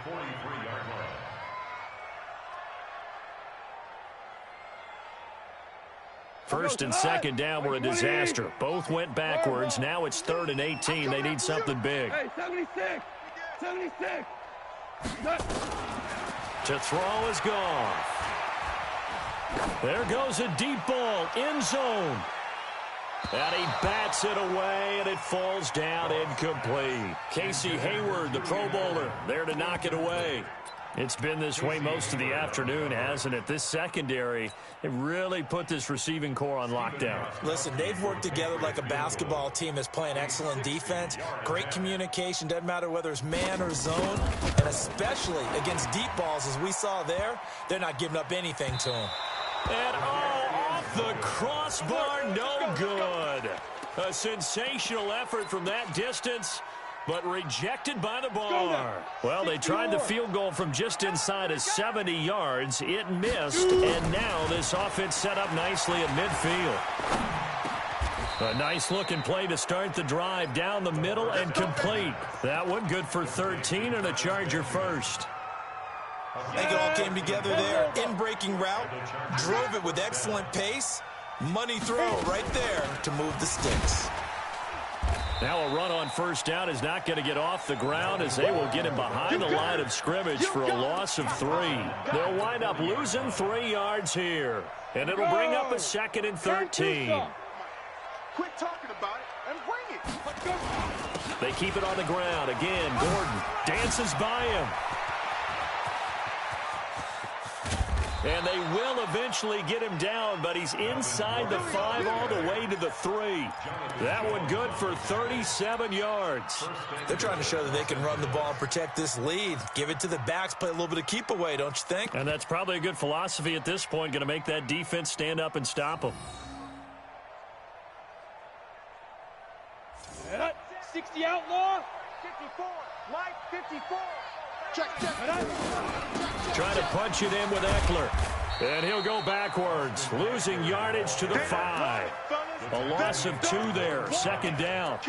First and 2nd down were a disaster. Both went backwards. Now it's 3rd and 18. They need something big. Hey, 76. 76. To throw is gone. There goes a deep ball, end zone. And he bats it away, and it falls down incomplete. Casey Hayward, the Pro Bowler, there to knock it away. It's been this way most of the afternoon, hasn't it? This secondary, it really put this receiving core on lockdown. Listen, they've worked together like a basketball team that's playing excellent defense. Great communication, doesn't matter whether it's man or zone. And especially against deep balls, as we saw there, they're not giving up anything to them. And off the crossbar, no good. A sensational effort from that distance, but rejected by the bar. Well, they tried the field goal from just inside of 70 yards. It missed, and now this offense set up nicely at midfield. A nice-looking play to start the drive down the middle and complete. That one good for 13 and a Charger first. I think it all came together there. In-breaking route, drove it with excellent pace. Money throw right there to move the sticks. Now a run on 1st down is not going to get off the ground as they will get him behind the line of scrimmage for a loss of 3. They'll wind up losing 3 yards here. And it'll bring up a 2nd and 13. Quit talking about it and bring it. Let's go. They keep it on the ground. Again, Gordon dances by him. And they will eventually get him down, but he's inside the 5 all the way to the 3. That one good for 37 yards. They're trying to show that they can run the ball and protect this lead. Give it to the backs, play a little bit of keep away, don't you think? And that's probably a good philosophy at this point, going to make that defense stand up and stop them. 60 outlaw. 54. Mike, 54. Check. Trying to punch it in with Eckler. And he'll go backwards, losing yardage to the 5. A loss of 2 there, second down.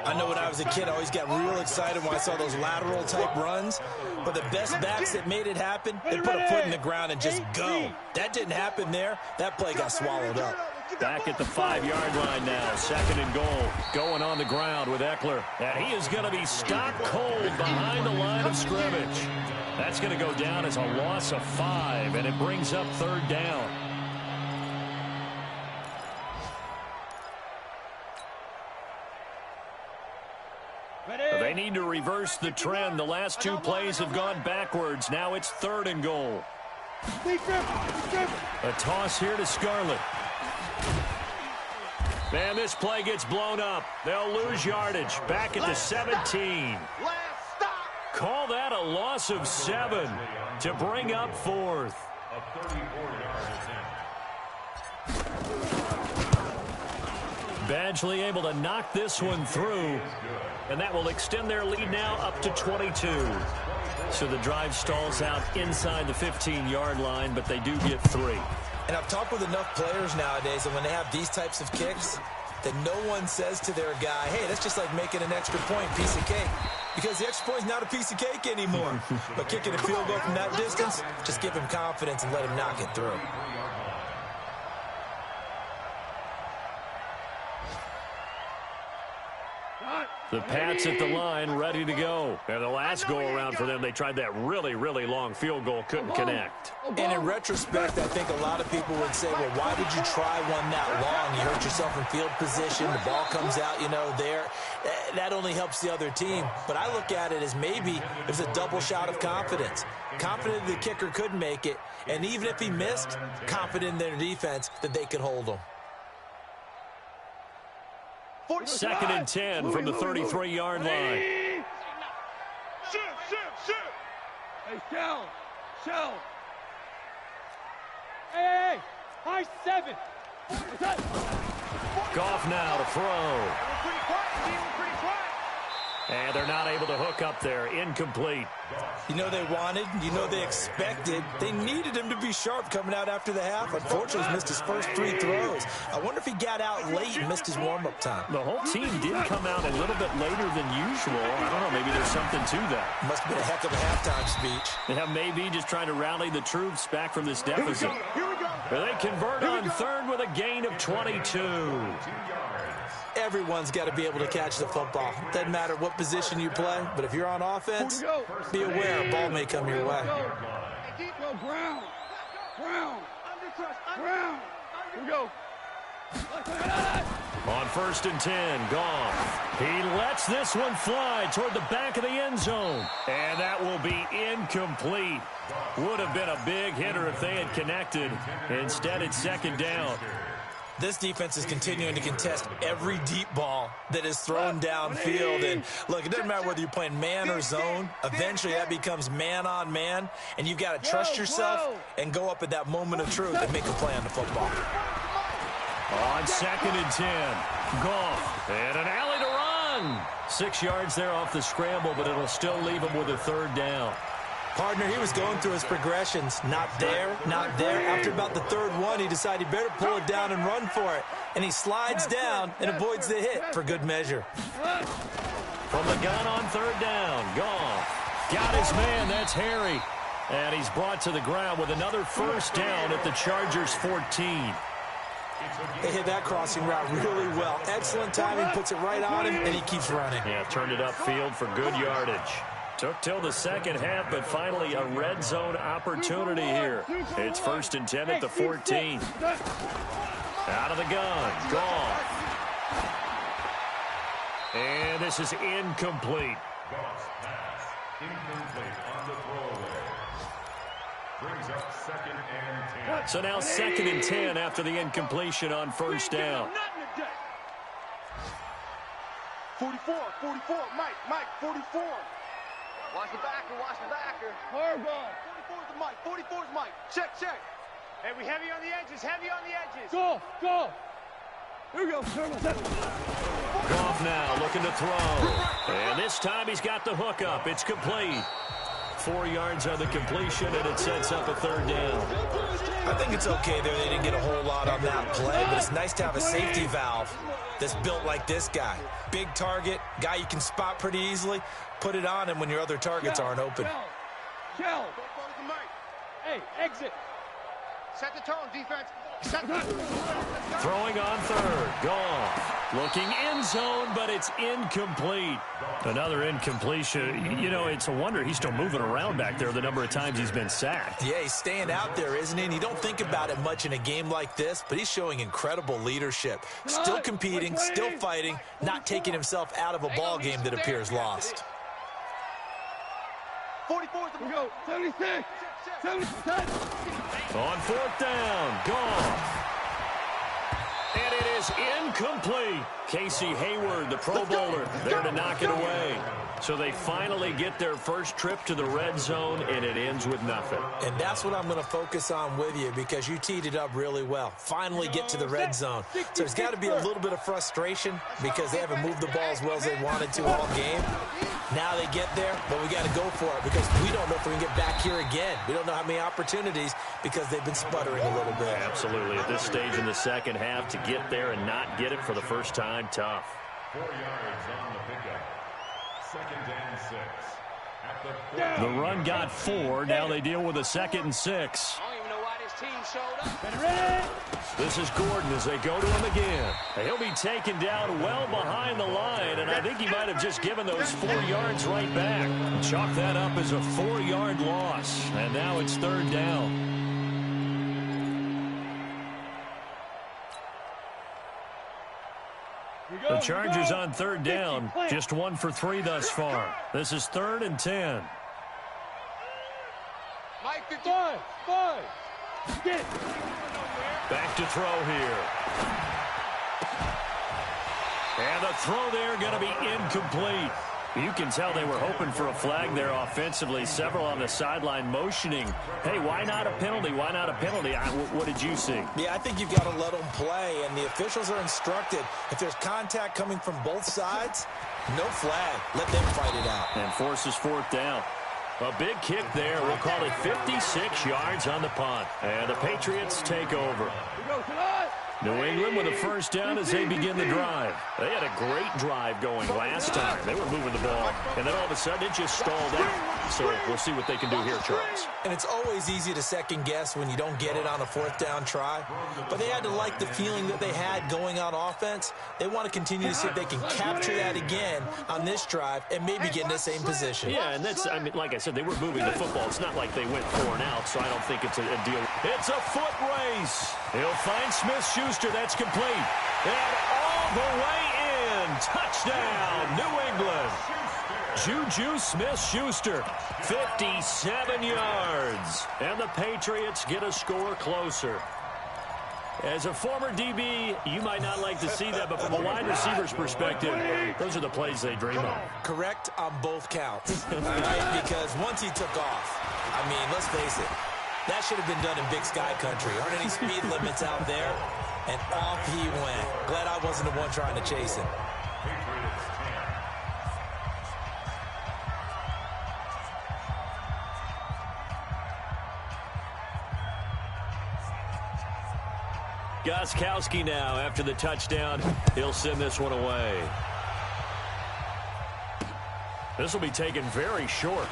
I know when I was a kid, I always got real excited when I saw those lateral-type runs. But the best backs that made it happen, they put a foot in the ground and just go. That didn't happen there. That play got swallowed up. Back at the 5-yard line now, second and goal. Going on the ground with Eckler. And he is going to be stopped cold behind the line of scrimmage. That's going to go down as a loss of 5, and it brings up third down. They need to reverse the trend. The last 2 plays have gone backwards. Now it's third and goal. A toss here to Scarlett. Man, this play gets blown up. They'll lose yardage. Back at the 17. Call that a loss of 7 to bring up fourth. Badgley able to knock this one through, and that will extend their lead now up to 22. So the drive stalls out inside the 15-yard line, but they do get 3. And I've talked with enough players nowadays that when they have these types of kicks, that no one says to their guy, hey, that's just like making an extra point, piece of cake. Because the extra point is not a piece of cake anymore. But kicking a field goal from that distance, just give him confidence and let him knock it through. The Pats at the line, ready to go. And the last go-around for them, they tried that really, really long field goal, couldn't connect. And in retrospect, I think a lot of people would say, well, why did you try one that long? You hurt yourself in field position. The ball comes out, there. That only helps the other team. But I look at it as maybe it was a double shot of confidence. Confident the kicker could make it. And even if he missed, confident in their defense that they could hold him. Second and 10 from the 33-yard line. Shoot. Hey, shell. Hey, high 7. Goff now to throw. And they're not able to hook up there. Incomplete. They wanted, they expected. They needed him to be sharp coming out after the half. Unfortunately, he's missed his first 3 throws. I wonder if he got out late and missed his warm-up time. The whole team did come out a little bit later than usual. I don't know, maybe there's something to that. Must have been a heck of a halftime speech. Yeah, maybe just trying to rally the troops back from this deficit. Here we go. They convert on third with a gain of 22. Everyone's got to be able to catch the football. Doesn't matter what position you play, but if you're on offense, be aware a ball may come your way. Go, Brown. Here we go. On first and 10, Goff. He lets this one fly toward the back of the end zone. And that will be incomplete. Would have been a big hitter if they had connected. Instead, it's second down. This defense is continuing to contest every deep ball that is thrown downfield. And, look, it doesn't matter whether you're playing man or zone. Eventually, that becomes man-on-man, and you've got to trust yourself and go up at that moment of truth and make a play on the football. On second and 10, Goff. And an alley to run. 6 yards there off the scramble, but it'll still leave him with a third down. Partner, he was going through his progressions. Not there, not there. After about the third one, he decided he better pull it down and run for it. And he slides down and avoids the hit for good measure. From the gun on third down, Goff. Got his man, that's Harry. And he's brought to the ground with another first down at the Chargers' 14. They hit that crossing route really well. Excellent timing, puts it right on him, and he keeps running. Yeah, turned it upfield for good yardage. Took till the second half, but finally a red zone opportunity here. It's first and 10 at the 14. Out of the gun, Goff. And this is incomplete. Goff's pass, incomplete on the throwaway. Brings up 2nd and 10. So now 2nd and 10 after the incompletion on first down. 44, Mike, 44. Watch the backer. Hard ball. 44's Mike. Check. Hey, we heavy on the edges. Go. Here we go. Goff now looking to throw. And this time he's got the hook up. It's complete. 4 yards on the completion, and it sets up a 3rd down. I think it's okay there. They didn't get a whole lot on that play, but it's nice to have a safety valve that's built like this guy. Big target, guy you can spot pretty easily. Put it on him when your other targets aren't open. Shell. Hey, exit. Set the tone, defense. Throwing on 3rd. Goff looking end zone, but it's incomplete. Another incompletion. You know, it's a wonder he's still moving around back there the number of times he's been sacked. Yeah, he's staying out there, isn't he? And you don't think about it much in a game like this, but he's showing incredible leadership. Still competing, still fighting, not taking himself out of a ball game that appears lost. 44 is the go. 76. 77. On 4th down, Goff. And it is incomplete. Casey Hayward, the Pro Bowler, there to knock it away. So they finally get their first trip to the red zone, and it ends with nothing. And that's what I'm going to focus on with you, because you teed it up really well. Finally get to the red zone. So there's got to be a little bit of frustration because they haven't moved the ball as well as they wanted to all game. Now they get there, but we got to go for it because we don't know if we can get back here again. We don't know how many opportunities because they've been sputtering a little bit. Absolutely. At this stage in the second half, to get there and not get it for the first time, tough. 4 yards on the pickup. 2nd and 6. At the The run got 4. Now they deal with a 2nd and 6. I don't even know why this team showed up. Ready? This is Gordon as they go to him again. He'll be taken down well behind the line, and I think he might have just given those 4 yards right back. Chalk that up as a 4-yard loss, and now it's 3rd down. The Chargers on 3rd down, just 1 for 3 thus far. This is 3rd and 10. Mike, 5. Get. Back to throw here. And the throw there going to be incomplete. You can tell they were hoping for a flag there offensively. Several on the sideline motioning, hey, why not a penalty? Why not a penalty? What did you see? Yeah, I think you've got to let them play, and the officials are instructed. If there's contact coming from both sides, no flag. Let them fight it out. And forces 4th down. A big kick there. We'll call it 56 yards on the punt. And the Patriots take over. New England with a first down as they begin the drive. They had a great drive going last time. They were moving the ball, and then all of a sudden it just stalled out. So we'll see what they can do here, Charles. And it's always easy to second guess when you don't get it on a 4th down try. But they had to like the feeling that they had going on offense. They want to continue to see if they can capture that again on this drive and maybe get in the same position. Yeah, and that's, I mean, like I said, they were moving the football. It's not like they went 4 and out, so I don't think it's a deal. It's a foot race. He'll find Smith-Schuster. That's complete. And all the way in. Touchdown, New England. Juju Smith-Schuster, 57 yards. And the Patriots get a score closer. As a former DB, you might not like to see that, but from a wide receiver's perspective, those are the plays they dream of. Correct on both counts. All right, because once he took off, I mean, let's face it, that should have been done in Big Sky Country. Aren't any speed limits out there? And off he went. Glad I wasn't the one trying to chase him. Gostkowski now after the touchdown. He'll send this one away. This will be taken very short.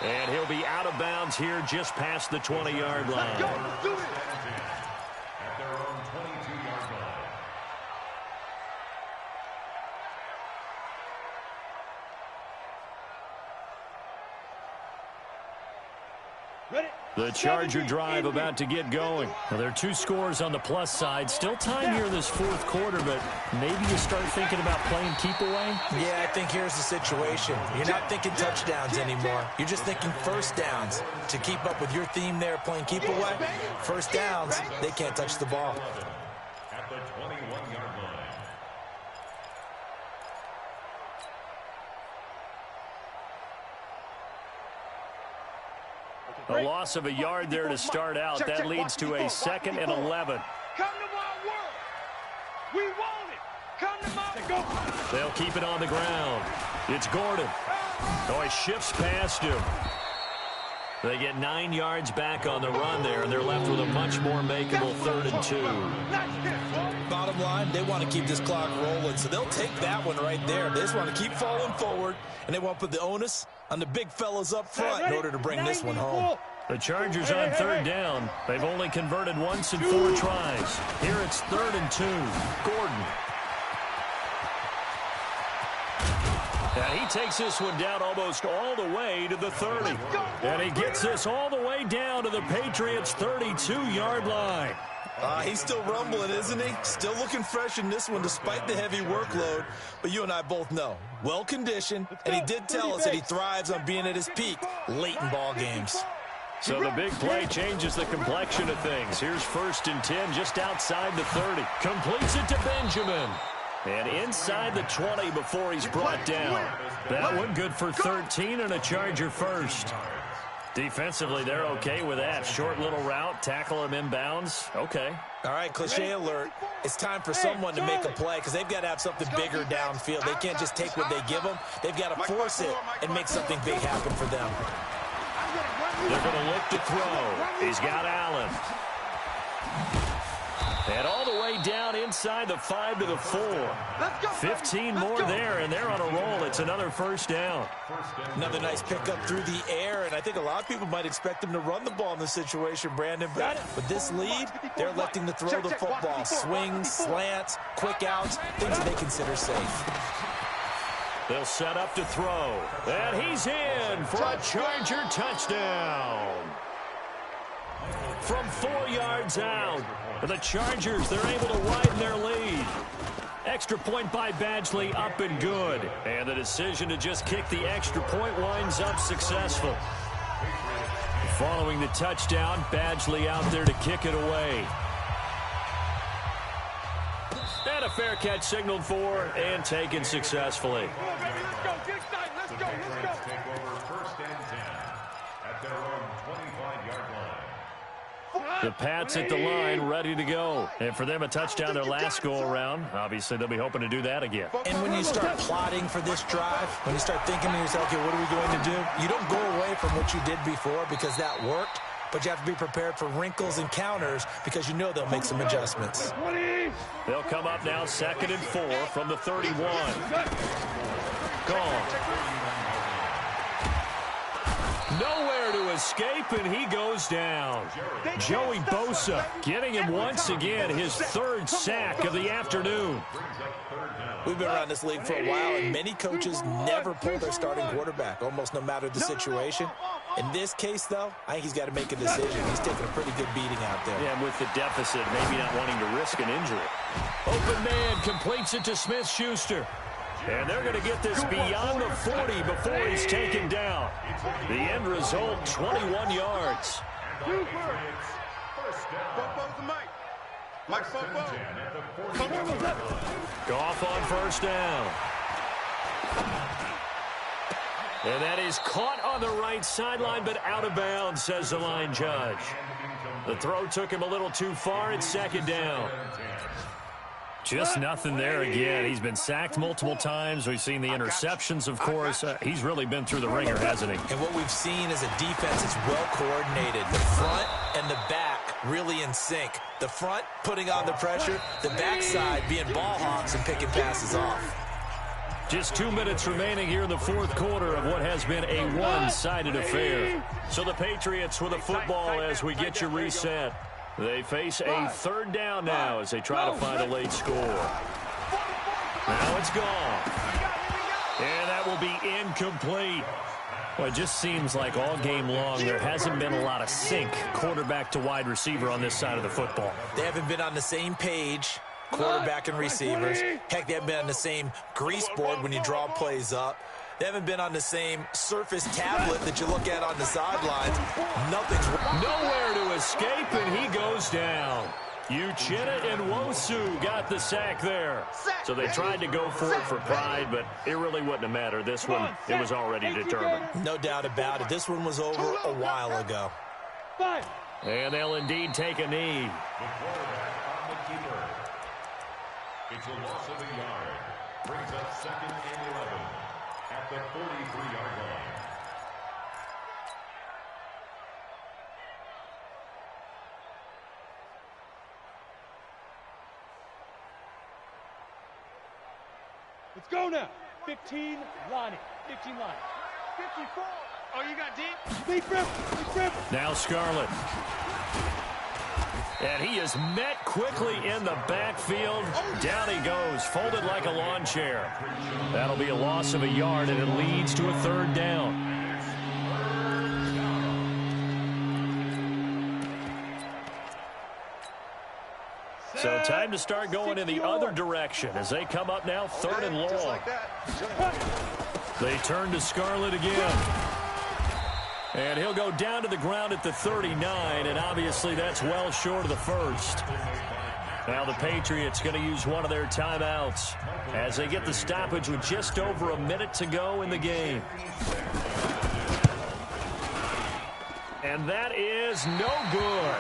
And he'll be out of bounds here just past the 20-yard line. at their own 22-yard line. The Charger drive about to get going. Well, there are 2 scores on the plus side. Still time here in this fourth quarter, but maybe you start thinking about playing keep away? Yeah, I think here's the situation. You're not thinking touchdowns anymore. You're just thinking first downs. To keep up with your theme there, playing keep away, first downs, they can't touch the ball. At the 21-yard line. A loss of a yard there to start out. That leads to a 2nd and 11. Come to my world. We want it. Come to my world. They'll keep it on the ground. It's Gordon. Oh, he shifts past him. They get 9 yards back on the run there, and they're left with a much more makeable 3rd and 2. Bottom line, they want to keep this clock rolling, so they'll take that one right there. They just want to keep falling forward, and they want to put the onus on the big fellas up front in order to bring this one home. The Chargers on 3rd down. They've only converted once in 4 tries. Here it's 3rd and 2. Gordon. And he takes this one down almost all the way to the 30. And he gets this all the way down to the Patriots' 32-yard line. He's still rumbling, isn't he? Still looking fresh in this one despite the heavy workload. But you and I both know, well-conditioned, and he did tell us that he thrives on being at his peak late in ball games. So the big play changes the complexion of things. Here's 1st and 10 just outside the 30. Completes it to Benjamin. And inside the 20 before he's brought down. That one good for 13 and a Charger first. Defensively, they're okay with that. Short little route, tackle him inbounds. Okay. All right, cliche alert. It's time for someone to make a play because they've got to have something bigger downfield. They can't just take what they give them. They've got to force it and make something big happen for them. They're going to look to throw. He's got Allen. And all the way down inside the 5 to the 4. 15 more there, and they're on a roll. It's another 1st down. Another nice pickup through the air, and I think a lot of people might expect them to run the ball in this situation, Brandon. But with this lead, they're electing to throw the football. Swings, slants, quick outs, things that they consider safe. They'll set up to throw. And he's in for a Charger touchdown. From 4 yards out. The Chargers, they're able to widen their lead. Extra point by Badgley, up and good. And the decision to just kick the extra point winds up successful. Following the touchdown, Badgley out there to kick it away. And a fair catch signaled for and taken successfully. Let's go. Take over 1st and 10 at their own 25-yard line. The Pats at the line, ready to go. And for them, a touchdown their last go-around. Obviously, they'll be hoping to do that again. And when you start plotting for this drive, when you start thinking to yourself, okay, what are we going to do? You don't go away from what you did before because that worked, but you have to be prepared for wrinkles and counters because you know they'll make some adjustments. They'll come up now 2nd and 4 from the 31. Gone. Nowhere to escape, and he goes down. Joey Bosa getting him once again his 3rd sack of the afternoon. We've been around this league for a while, and many coaches never pull their starting quarterback, almost no matter the situation. In this case, though, I think he's got to make a decision. He's taking a pretty good beating out there. Yeah, and with the deficit, maybe not wanting to risk an injury. Open man completes it to Smith-Schuster. And they're going to get this beyond the 40 before he's taken down. The end result, 21 yards. Goff on 1st down. And that is caught on the right sideline, but out of bounds, says the line judge. The throw took him a little too far. It's 2nd down. Just nothing there again. He's been sacked multiple times. We've seen the interceptions, of course. He's really been through the ringer, hasn't he? And what we've seen is a defense that's well coordinated. The front and the back really in sync. The front putting on the pressure, the backside being ball hawks and picking passes off. Just 2 minutes remaining here in the 4th quarter of what has been a one-sided affair. So the Patriots with a football as we get you reset. They face a 3rd down now as they try to find a late score. Now it's gone. And that will be incomplete. Well, it just seems like all game long there hasn't been a lot of sync quarterback to wide receiver on this side of the football. They haven't been on the same page, quarterback and receivers. Heck, they haven't been on the same grease board when you draw plays up. They haven't been on the same surface tablet that you look at on the sidelines. Nothing's nowhere to escape, and he goes down. Uchenna and Nwosu got the sack there. So they tried to go for it for pride, but it really wouldn't have mattered. This one, it was already determined. No doubt about it. This one was over a while ago. And they'll indeed take a knee. The quarterback on the keeper. It's a loss of a yard. Brings up 2nd and 11 at the 43-yard line. Let's go now. 15 line. 15 line. 54. Oh, you got deep? Deep rip. Now Scarlett. And he is met quickly in the backfield. Down he goes, folded like a lawn chair. That'll be a loss of a yard, and it leads to a 3rd down. So time to start going in the other direction as they come up now 3rd and long. They turn to Scarlett again. And he'll go down to the ground at the 39, and obviously that's well short of the first. Now the Patriots going to use one of their timeouts as they get the stoppage with just over a minute to go in the game. And that is no good.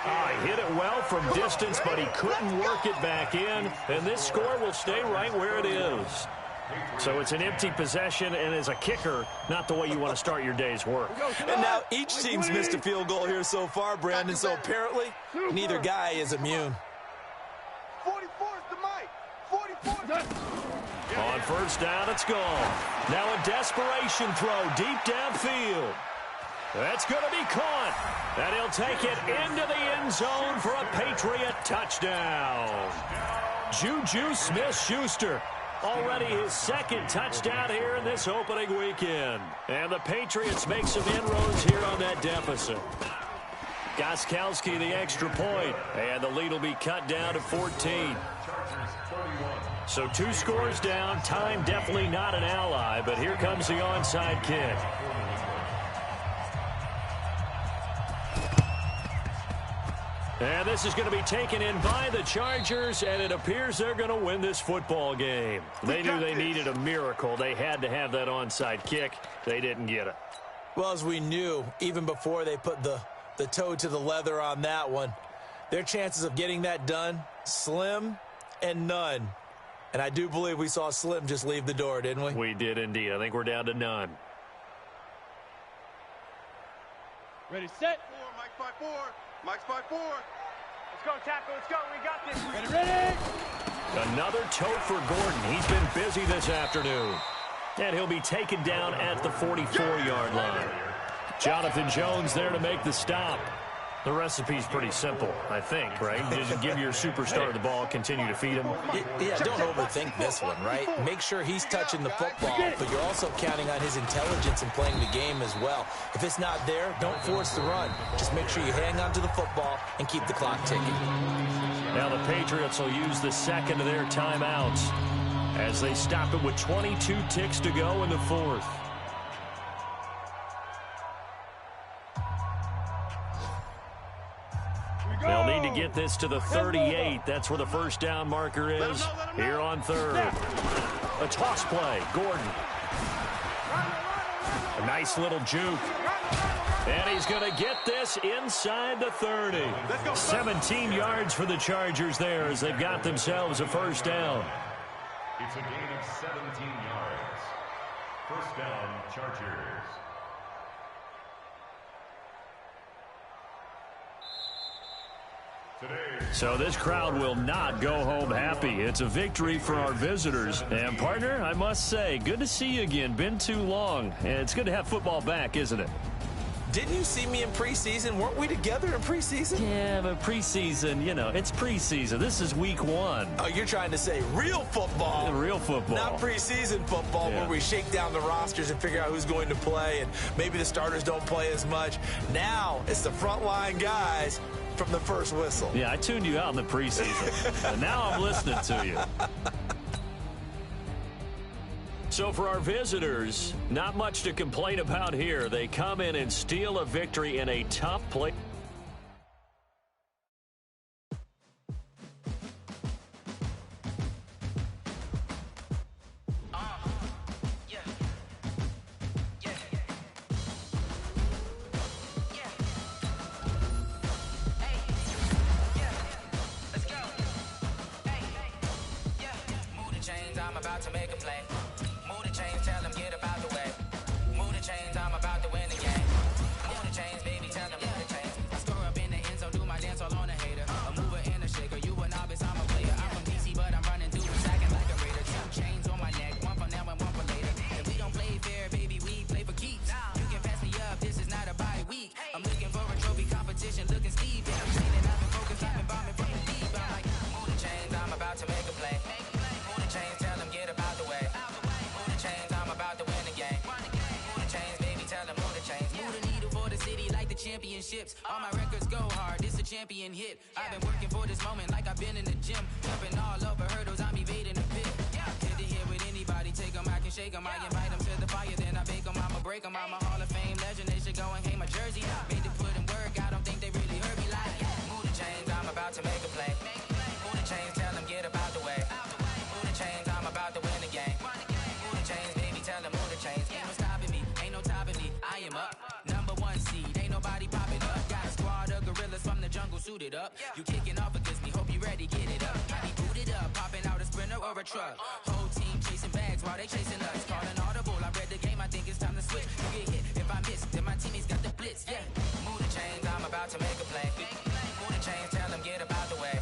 He hit it well from distance, but he couldn't work it back in, and this score will stay right where it is. So it's an empty possession, and as a kicker, not the way you want to start your day's work. And now each team's missed a field goal here so far, Brandon, so apparently neither guy is immune. 44 is the mic. 44. On first down, it's gone. Now a desperation throw deep downfield. That's going to be caught. And he'll take it into the end zone for a Patriot touchdown. Juju Smith-Schuster. Already his 2nd touchdown here in this opening weekend. And the Patriots make some inroads here on that deficit. Gostkowski the extra point. And the lead will be cut down to 14. So 2 scores down. Time definitely not an ally, but here comes the onside kick. And this is going to be taken in by the Chargers, and it appears they're going to win this football game. They knew they needed a miracle. They had to have that onside kick. They didn't get it. Well, as we knew, even before they put the toe to the leather on that one, their chances of getting that done, slim and none. And I do believe we saw Slim just leave the door, didn't we? We did indeed. I think we're down to none. Ready, set. Mike 5-4. Mike's 5-4. Let's go, Tackle. Let's go. We got this. Ready. Another tote for Gordon. He's been busy this afternoon. And he'll be taken down at the 44-yard line. Jonathan Jones there to make the stop. The recipe's pretty simple, I think, right? Just give your superstar the ball, continue to feed him. Yeah, don't overthink this one, right? Make sure he's touching the football, but you're also counting on his intelligence in playing the game as well. If it's not there, don't force the run. Just make sure you hang on to the football and keep the clock ticking. Now the Patriots will use the 2nd of their timeouts as they stop it with 22 ticks to go in the 4th. They'll need to get this to the 38. That's where the first down marker is here on 3rd. A toss play. Gordon. A nice little juke. And he's going to get this inside the 30. 17 yards for the Chargers there as they've got themselves a first down. It's a gain of 17 yards. First down, Chargers. So this crowd will not go home happy. It's a victory for our visitors. And, partner, I must say, good to see you again. Been too long. And it's good to have football back, isn't it? Didn't you see me in preseason? Weren't we together in preseason? Yeah, but preseason, it's preseason. This is week 1. Oh, you're trying to say real football. Yeah, real football. Not preseason football where we shake down the rosters and figure out who's going to play, and maybe the starters don't play as much. Now it's the frontline guys from the first whistle. Yeah, I tuned you out in the preseason. And now I'm listening to you. So for our visitors, not much to complain about here. They come in and steal a victory in a tough play. I'm about to make a play. Move the chains, tell them get about the way. Move the chains, I'm about to win the game. Move the chains, baby, tell them move the chains. I score up in the end zone, do my dance all on a hater. A mover and a shaker, you a novice, I'm a player. I'm from DC, but I'm running through and sacking like a raider. 2 chains on my neck, one for now and one for later. If we don't play fair, baby, we play for keeps. You can pass me up, this is not a bye week. I'm looking for a trophy competition, looking Steve. Yeah, I'm training, I've been focused, I've been bombing from the deep. I'm like, move the chains, I'm about to make a play. Move the chains, tell them get about the way. Move the chains, I'm about to win the game. Move the chains, baby, tell them move the chains. Move the needle for the city like the championships. All my records go hard, this a champion hit. I've been working for this moment like I've been in the gym. Jumping all over hurdles, I'm evading the pit. Head to head with anybody, take them, I can shake them. I invite them to the fire, then I bake them, I'ma break them. I'm a Hall of Fame legend, they should go and hang my jersey. Made to put in work, I don't think they really heard me like. Move the chains, I'm about to make a play. Move the chains, tell them get about the way. Move the chains, I'm about to win the game. Move the chains, baby, tell them move the chains. Ain't no stopping me, ain't no topping me. I am up, number 1 seed, ain't nobody popping up. Got a squad of gorillas from the jungle suited up. You kicking off against me, hope you ready, get it up. I be booted up, popping out a sprinter or a truck. Whole team chasing bags while they chasing us. Calling audible, I read the game, I think it's time to switch. You get hit, if I miss, then my teammates got the blitz, yeah. Move the chains, I'm about to make a play. Move the chains, tell them get about the way.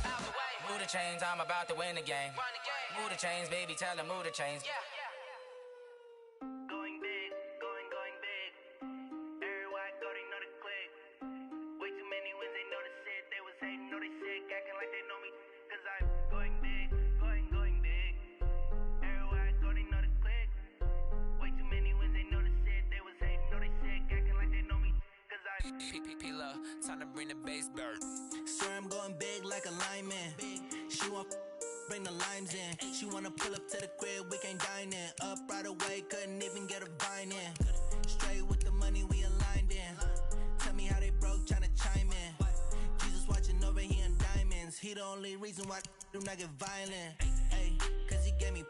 Move the chains, I'm about to win the game. Move the chains, baby, tell them move the chains. Going big, going big. Everywhere I go, they know the click. Way too many wins, they know the shit. They was hating, know they sick, acting like they know me. Cause I'm going big, going big. Everywhere I go, they know the click. Way too many wins, they know the shit. They was hating, know they sick, acting like they know me. Cause I'm P-P-P-Love, time to bring the bass bird. Swear I'm going big like a lineman. She want bring the limes in. She wanna pull up to the crib, we can't dine in. Up right away, couldn't even get a vine in. Straight with the money, we aligned in. Tell me how they broke, tryna chime in. Jesus watching over here in diamonds. He the only reason why do not get violent. Ay, cause he gave me